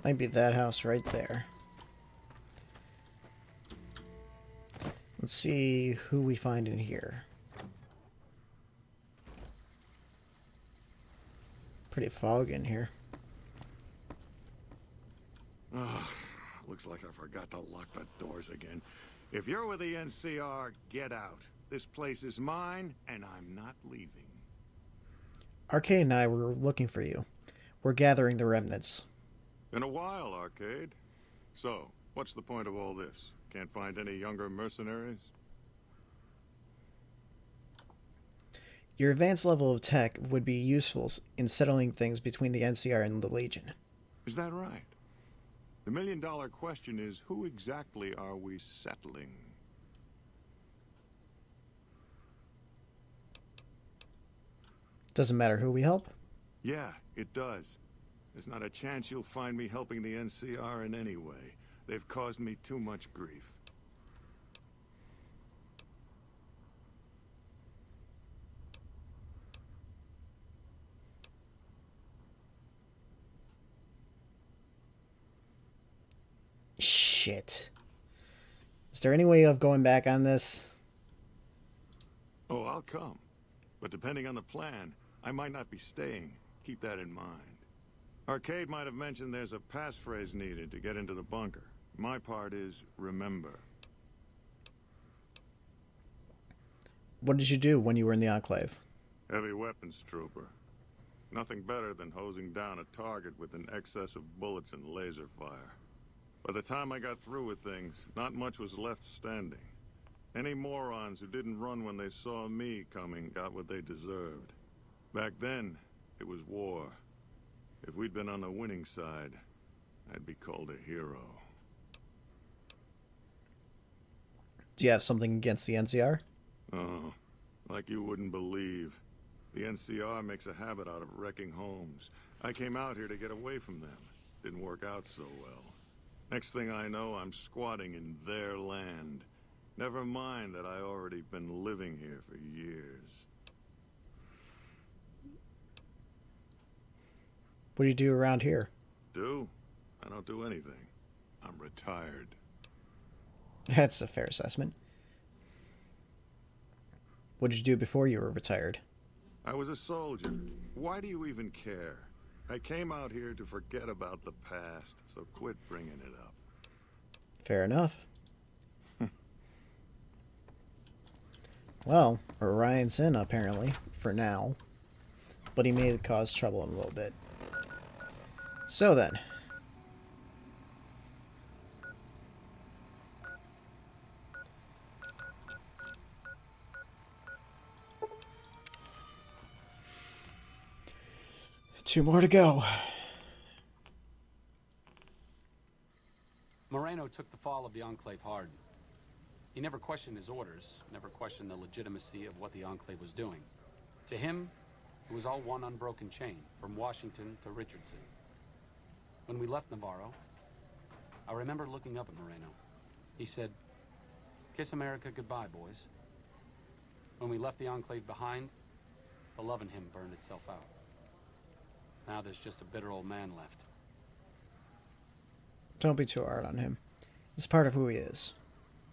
Might be that house right there. Let's see who we find in here. Pretty foggy in here. Looks like I forgot to lock the doors again. If you're with the NCR, get out. This place is mine, and I'm not leaving. Arcade and I were looking for you. We're gathering the remnants. Been a while, Arcade. So, what's the point of all this? Can't find any younger mercenaries? Your advanced level of tech would be useful in settling things between the NCR and the Legion. Is that right? The million-dollar question is, who exactly are we settling? Doesn't matter who we help? Yeah, it does. There's not a chance you'll find me helping the NCR in any way. They've caused me too much grief. Shit. Is there any way of going back on this? Oh, I'll come. But depending on the plan, I might not be staying. Keep that in mind. Arcade might have mentioned there's a passphrase needed to get into the bunker. My part is remember. What did you do when you were in the Enclave? Heavy weapons trooper. Nothing better than hosing down a target with an excess of bullets and laser fire. By the time I got through with things, not much was left standing. Any morons who didn't run when they saw me coming got what they deserved. Back then, it was war. If we'd been on the winning side, I'd be called a hero. Do you have something against the NCR? Oh, like you wouldn't believe. The NCR makes a habit out of wrecking homes. I came out here to get away from them. Didn't work out so well. Next thing I know, I'm squatting in their land. Never mind that I already been living here for years. What do you do around here? Do? I don't do anything. I'm retired. That's a fair assessment. What did you do before you were retired? I was a soldier. Why do you even care? I came out here to forget about the past, so quit bringing it up. Fair enough. Well, Orion's in, apparently, for now. But he may cause trouble in a little bit. So then. Two more to go. Moreno took the fall of the Enclave hard. He never questioned his orders, never questioned the legitimacy of what the Enclave was doing. To him, it was all one unbroken chain, from Washington to Richardson. When we left Navarro, I remember looking up at Moreno. He said, "Kiss America goodbye, boys." When we left the Enclave behind, the love in him burned itself out. Now there's just a bitter old man left. Don't be too hard on him. It's part of who he is.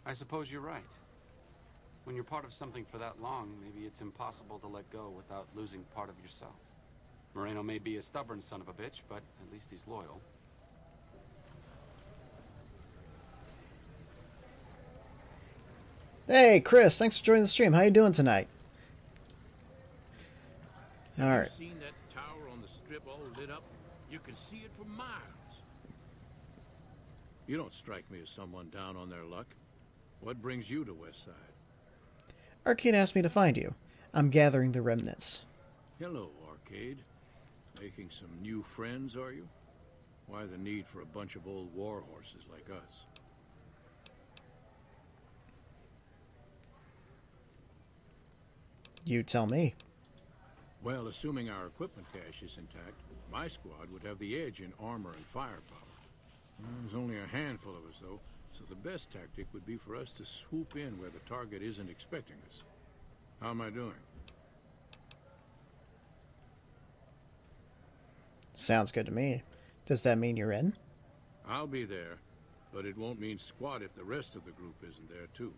I suppose you're right. When you're part of something for that long, maybe it's impossible to let go without losing part of yourself. Moreno may be a stubborn son of a bitch, but at least he's loyal. Hey, Chris, thanks for joining the stream. How you doing tonight? All right. Have you seen that tower on the strip all lit up? You can see it for miles. You don't strike me as someone down on their luck. What brings you to West Side? Arcade asked me to find you. I'm gathering the remnants. Hello, Arcade. Making some new friends, are you? Why the need for a bunch of old war horses like us? You tell me. Well, assuming our equipment cache is intact, my squad would have the edge in armor and firepower. There's only a handful of us, though, so the best tactic would be for us to swoop in where the target isn't expecting us. How am I doing? Sounds good to me. Does that mean you're in? I'll be there, but it won't mean squat if the rest of the group isn't there, too.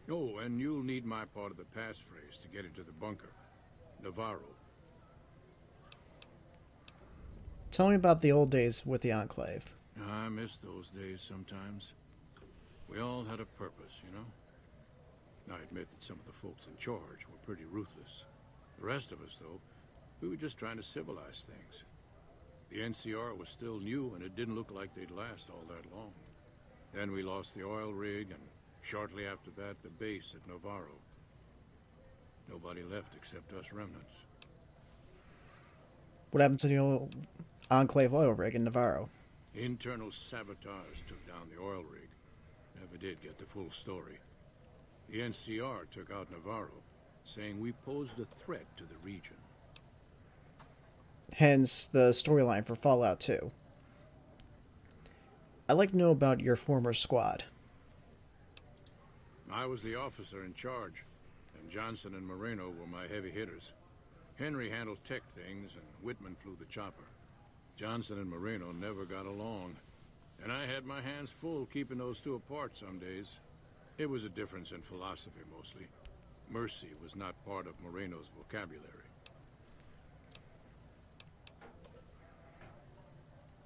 Oh, and you'll need my part of the passphrase to get into the bunker. Navarro. Tell me about the old days with the Enclave. I miss those days sometimes. We all had a purpose, you know? I admit that some of the folks in charge were pretty ruthless. The rest of us, though, we were just trying to civilize things. The NCR was still new, and it didn't look like they'd last all that long. Then we lost the oil rig, and shortly after that, the base at Navarro. Nobody left except us remnants. What happened to the old Enclave oil rig in Navarro? Internal sabotage took down the oil rig. Never did get the full story. The NCR took out Navarro, saying we posed a threat to the region. Hence the storyline for Fallout 2. I'd like to know about your former squad. I was the officer in charge, and Johnson and Moreno were my heavy hitters. Henry handled tech things, and Whitman flew the chopper. Johnson and Moreno never got along, and I had my hands full keeping those two apart some days. It was a difference in philosophy, mostly. Mercy was not part of Moreno's vocabulary.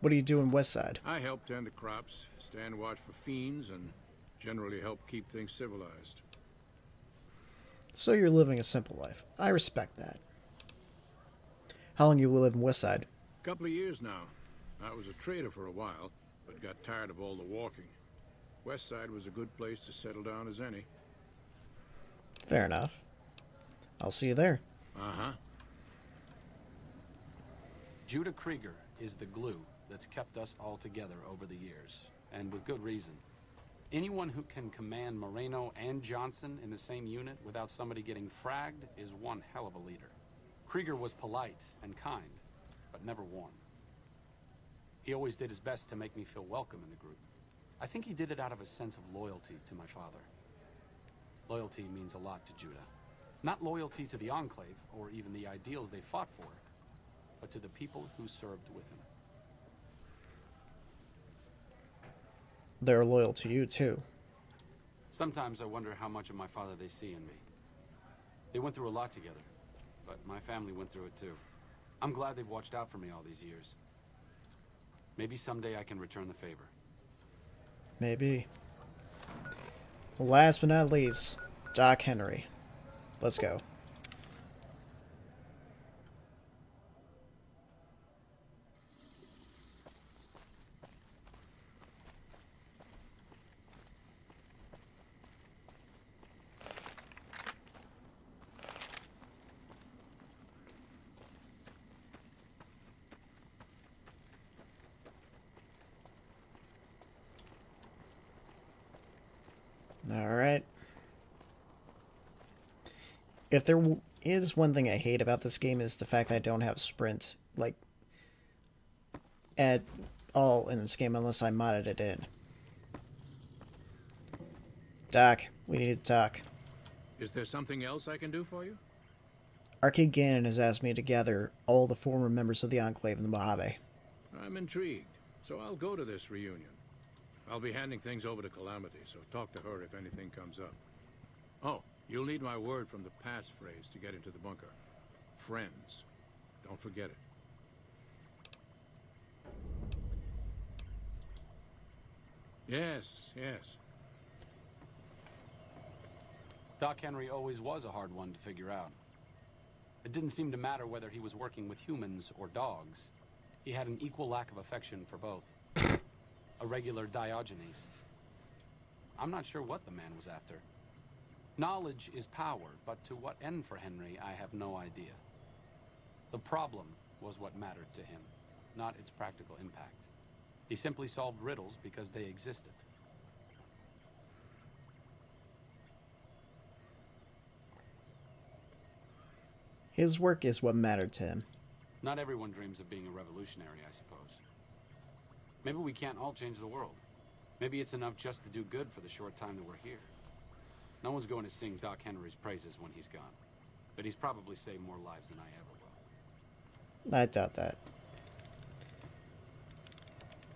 What do you do in Westside? I help tend the crops, stand watch for fiends, and generally help keep things civilized. So you're living a simple life. I respect that. How long you live in Westside? Couple of years now. I was a trader for a while, but got tired of all the walking. Westside was a good place to settle down as any. Fair enough. I'll see you there. Uh-huh. Judah Krieger is the glue that's kept us all together over the years, and with good reason. Anyone who can command Moreno and Johnson in the same unit without somebody getting fragged is one hell of a leader. Krieger was polite and kind, but never warm. He always did his best to make me feel welcome in the group. I think he did it out of a sense of loyalty to my father. Loyalty means a lot to Judah. Not loyalty to the Enclave, or even the ideals they fought for, but to the people who served with him. They're loyal to you, too. Sometimes I wonder how much of my father they see in me. They went through a lot together, but my family went through it too. I'm glad they've watched out for me all these years. Maybe someday I can return the favor. Maybe. Last but not least, Doc Henry. Let's go. Alright. If there is one thing I hate about this game is the fact that I don't have sprint, like, at all in this game unless I modded it in. Doc, we need to talk. Is there something else I can do for you? Arcade Gannon has asked me to gather all the former members of the Enclave in the Mojave. I'm intrigued, so I'll go to this reunion. I'll be handing things over to Calamity, so talk to her if anything comes up. Oh, you'll need my word from the passphrase to get into the bunker. Friends. Don't forget it. Yes, yes. Doc Henry always was a hard one to figure out. It didn't seem to matter whether he was working with humans or dogs. He had an equal lack of affection for both. A regular Diogenes. I'm not sure what the man was after. Knowledge is power, but to what end for Henry, I have no idea. The problem was what mattered to him, not its practical impact. He simply solved riddles because they existed. His work is what mattered to him. Not everyone dreams of being a revolutionary, I suppose. Maybe we can't all change the world. Maybe it's enough just to do good for the short time that we're here. No one's going to sing Doc Henry's praises when he's gone. But he's probably saved more lives than I ever will. I doubt that.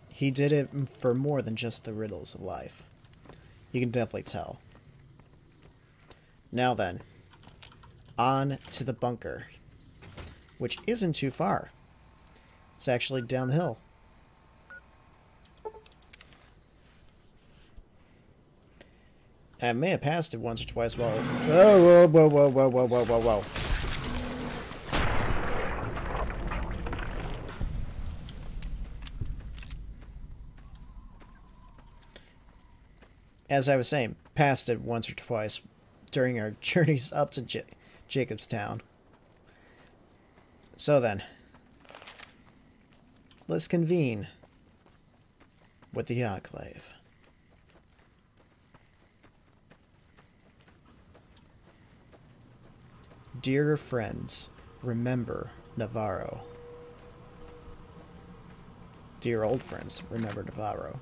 He did it for more than just the riddles of life. You can definitely tell. Now then, on to the bunker, which isn't too far. It's actually down the hill. I may have passed it once or twice while... Whoa, whoa, whoa, whoa, whoa, whoa, whoa, whoa. As I was saying, passed it once or twice during our journeys up to Jacobstown. So then, let's convene with the Enclave. Dear friends, remember Navarro. Dear old friends, remember Navarro.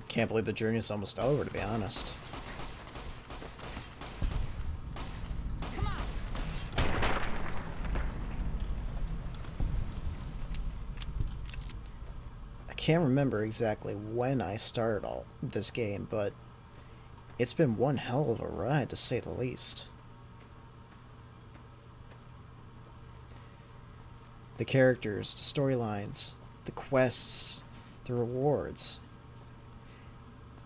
Can't believe the journey is almost over, to be honest. Come on. I can't remember exactly when I started all this game, but it's been one hell of a ride, to say the least. The characters, the storylines, the quests, the rewards.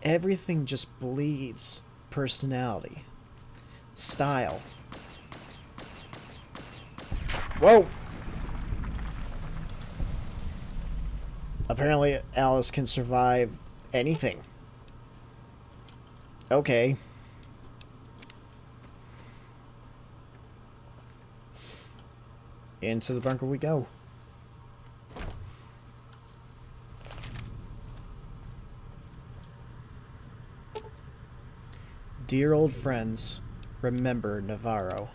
Everything just bleeds personality, style. Whoa! Apparently Alice can survive anything. Okay. Into the bunker we go. Dear old friends, remember Navarro.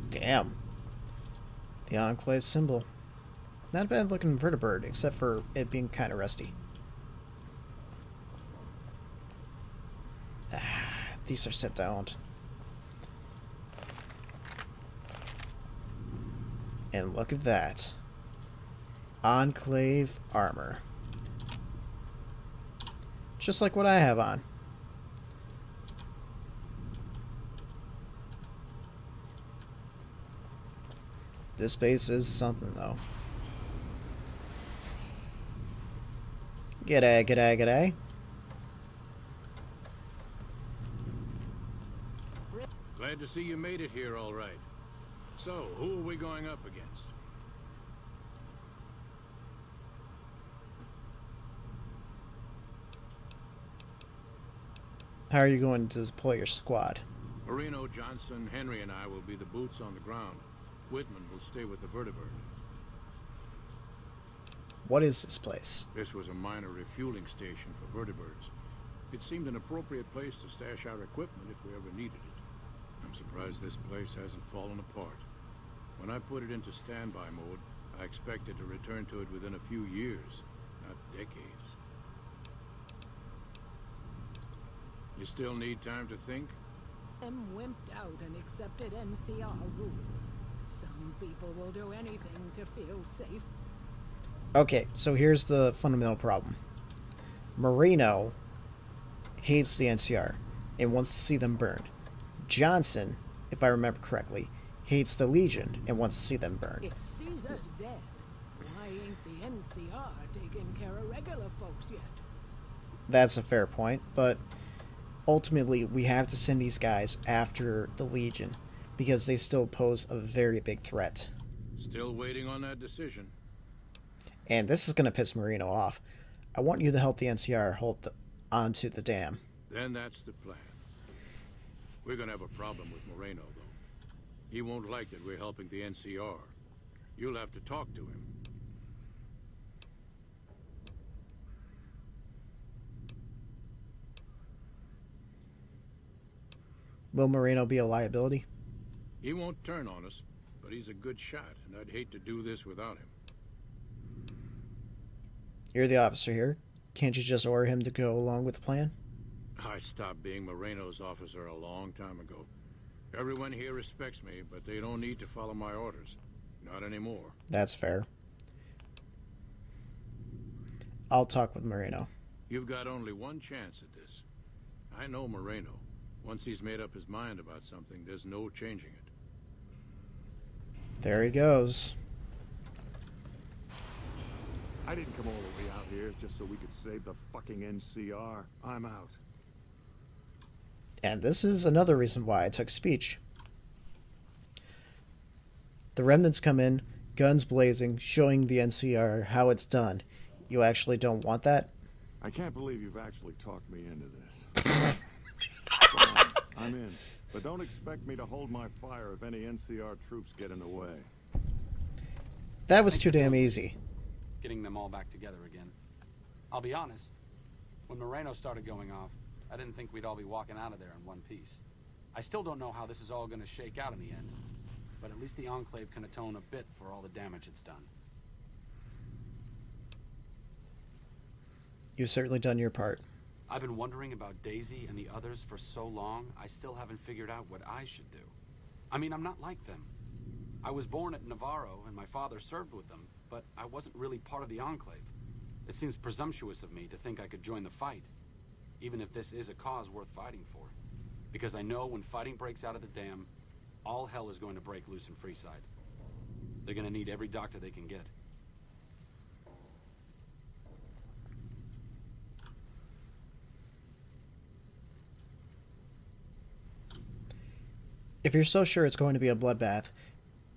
Damn. The Enclave symbol. Not a bad looking vertibird, except for it being kind of rusty. These are set down. And look at that. Enclave armor. Just like what I have on. This base is something, though. G'day, g'day, g'day. Glad to see you made it here all right. So, who are we going up against? How are you going to deploy your squad? Marino, Johnson, Henry, and I will be the boots on the ground. Whitman will stay with the vertibird. What is this place? This was a minor refueling station for vertibirds. It seemed an appropriate place to stash our equipment if we ever needed it. I'm surprised this place hasn't fallen apart. When I put it into standby mode, I expected to return to it within a few years, not decades. You still need time to think? I'm wimped out and accepted NCR rule. Some people will do anything to feel safe. Okay, so here's the fundamental problem. Marino hates the NCR and wants to see them burned. Johnson, if I remember correctly, hates the Legion and wants to see them burned. If Caesar's dead, why ain't the NCR taking care of regular folks yet? That's a fair point, but ultimately we have to send these guys after the Legion because they still pose a very big threat. Still waiting on that decision. And this is going to piss Marino off. I want you to help the NCR hold onto the dam. Then that's the plan. We're gonna have a problem with Moreno, though. He won't like that we're helping the NCR. You'll have to talk to him. Will Moreno be a liability? He won't turn on us, but he's a good shot, and I'd hate to do this without him. You're the officer here. Can't you just order him to go along with the plan? I stopped being Moreno's officer a long time ago. Everyone here respects me, but they don't need to follow my orders. Not anymore. That's fair. I'll talk with Moreno. You've got only one chance at this. I know Moreno. Once he's made up his mind about something, there's no changing it. There he goes. I didn't come all the way out here just so we could save the fucking NCR. I'm out. And this is another reason why I took speech. The remnants come in, guns blazing, showing the NCR how it's done. You actually don't want that? I can't believe you've actually talked me into this. Fine, I'm in. But don't expect me to hold my fire if any NCR troops get in the way. That was too damn easy. Getting them all back together again. I'll be honest, when Moreno started going off, I didn't think we'd all be walking out of there in one piece. I still don't know how this is all going to shake out in the end, but at least the Enclave can atone a bit for all the damage it's done. You've certainly done your part. I've been wondering about Daisy and the others for so long, I still haven't figured out what I should do. I mean, I'm not like them. I was born at Navarro and my father served with them, but I wasn't really part of the Enclave. It seems presumptuous of me to think I could join the fight, even if this is a cause worth fighting for. Because I know when fighting breaks out at the dam, all hell is going to break loose in Freeside. They're going to need every doctor they can get. If you're so sure it's going to be a bloodbath,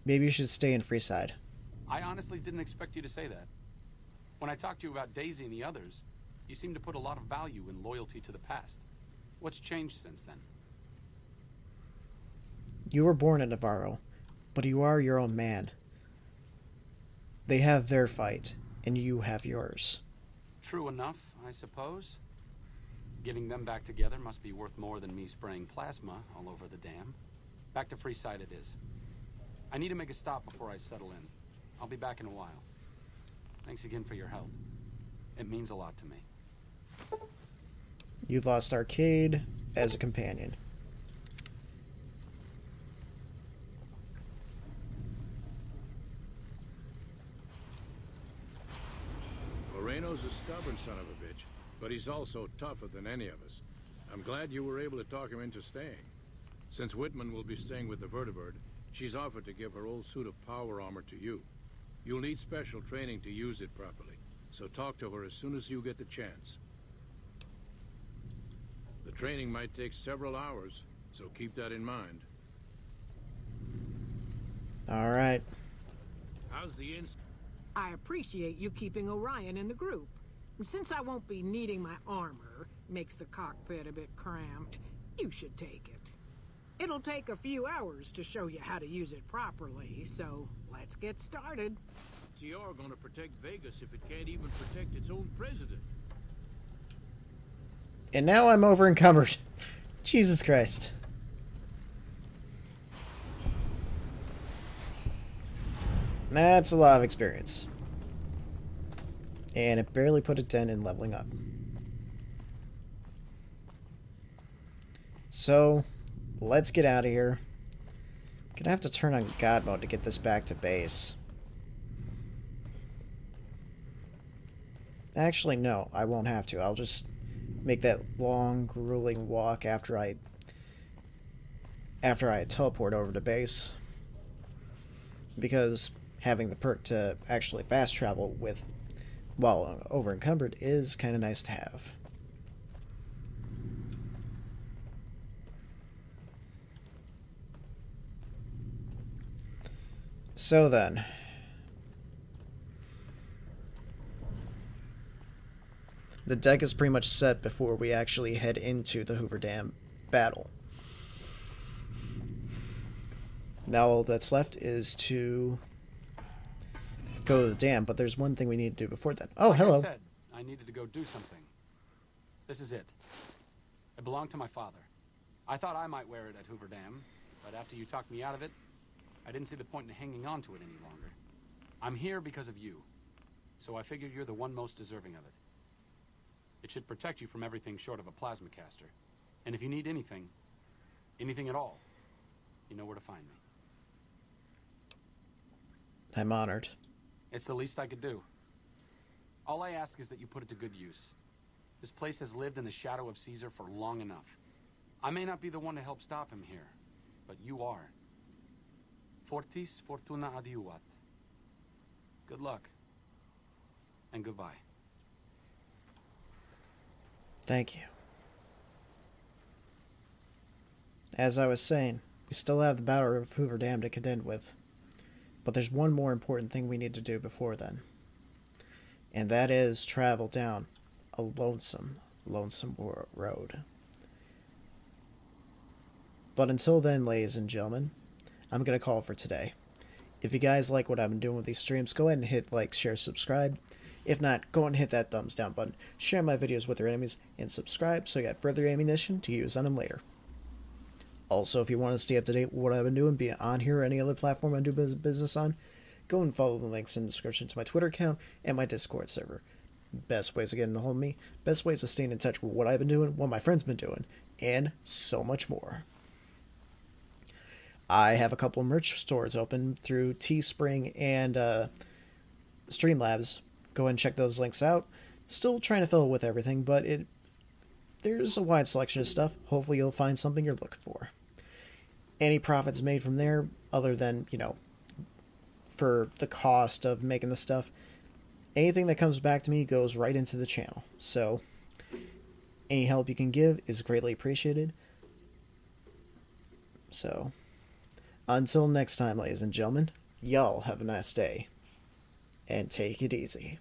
maybe you should stay in Freeside. I honestly didn't expect you to say that. When I talked to you about Daisy and the others, you seemed to put a lot of value in loyalty to the past. What's changed since then? You were born in Navarro, but you are your own man. They have their fight, and you have yours. True enough, I suppose. Getting them back together must be worth more than me spraying plasma all over the dam. Back to Freeside it is. I need to make a stop before I settle in. I'll be back in a while. Thanks again for your help. It means a lot to me. You lost Arcade as a companion. Moreno's a stubborn son of a bitch, but he's also tougher than any of us. I'm glad you were able to talk him into staying. Since Whitman will be staying with the Vertibird, she's offered to give her old suit of power armor to you. You'll need special training to use it properly, so talk to her as soon as you get the chance. The training might take several hours, so keep that in mind. All right. How's the I appreciate you keeping Orion in the group. Since I won't be needing my armor, makes the cockpit a bit cramped, you should take it. It'll take a few hours to show you how to use it properly, so let's get started. CR gonna protect Vegas if it can't even protect its own president? And now I'm over encumbered. Jesus Christ. That's a lot of experience. And it barely put a dent in leveling up. So, let's get out of here. Gonna have to turn on God mode to get this back to base. Actually, no, I won't have to. I'll just make that long, grueling walk after I teleport over to base. Because having the perk to actually fast travel with while over encumbered is kind of nice to have. So then, the deck is pretty much set before we actually head into the Hoover Dam battle. Now all that's left is to go to the dam, but there's one thing we need to do before then. Oh, like hello. I said, I needed to go do something. This is it. It belonged to my father. I thought I might wear it at Hoover Dam, but after you talked me out of it, I didn't see the point in hanging on to it any longer. I'm here because of you, so I figured you're the one most deserving of it. It should protect you from everything short of a plasma caster. And if you need anything, anything at all, you know where to find me. I'm honored. It's the least I could do. All I ask is that you put it to good use. This place has lived in the shadow of Caesar for long enough. I may not be the one to help stop him here, but you are. Fortis fortuna adiuvat. Good luck. And goodbye. Thank you. As I was saying, we still have the Battle of Hoover Dam to contend with. But there's one more important thing we need to do before then. And that is travel down a lonesome road. But until then, ladies and gentlemen, I'm going to call for today. If you guys like what I've been doing with these streams, go ahead and hit like, share, subscribe. If not, go ahead and hit that thumbs down button. Share my videos with your enemies and subscribe so you got further ammunition to use on them later. Also, if you want to stay up to date with what I've been doing, be it on here or any other platform I do business on, go and follow the links in the description to my Twitter account and my Discord server. Best ways of getting a hold of me, best ways of staying in touch with what I've been doing, what my friends been doing, and so much more. I have a couple of merch stores open through Teespring and Streamlabs. Go ahead and check those links out. Still trying to fill it with everything, but there's a wide selection of stuff. Hopefully you'll find something you're looking for. Any profits made from there, other than, you know, for the cost of making the stuff, anything that comes back to me goes right into the channel. So, any help you can give is greatly appreciated. So, until next time, ladies and gentlemen, y'all have a nice day. And take it easy.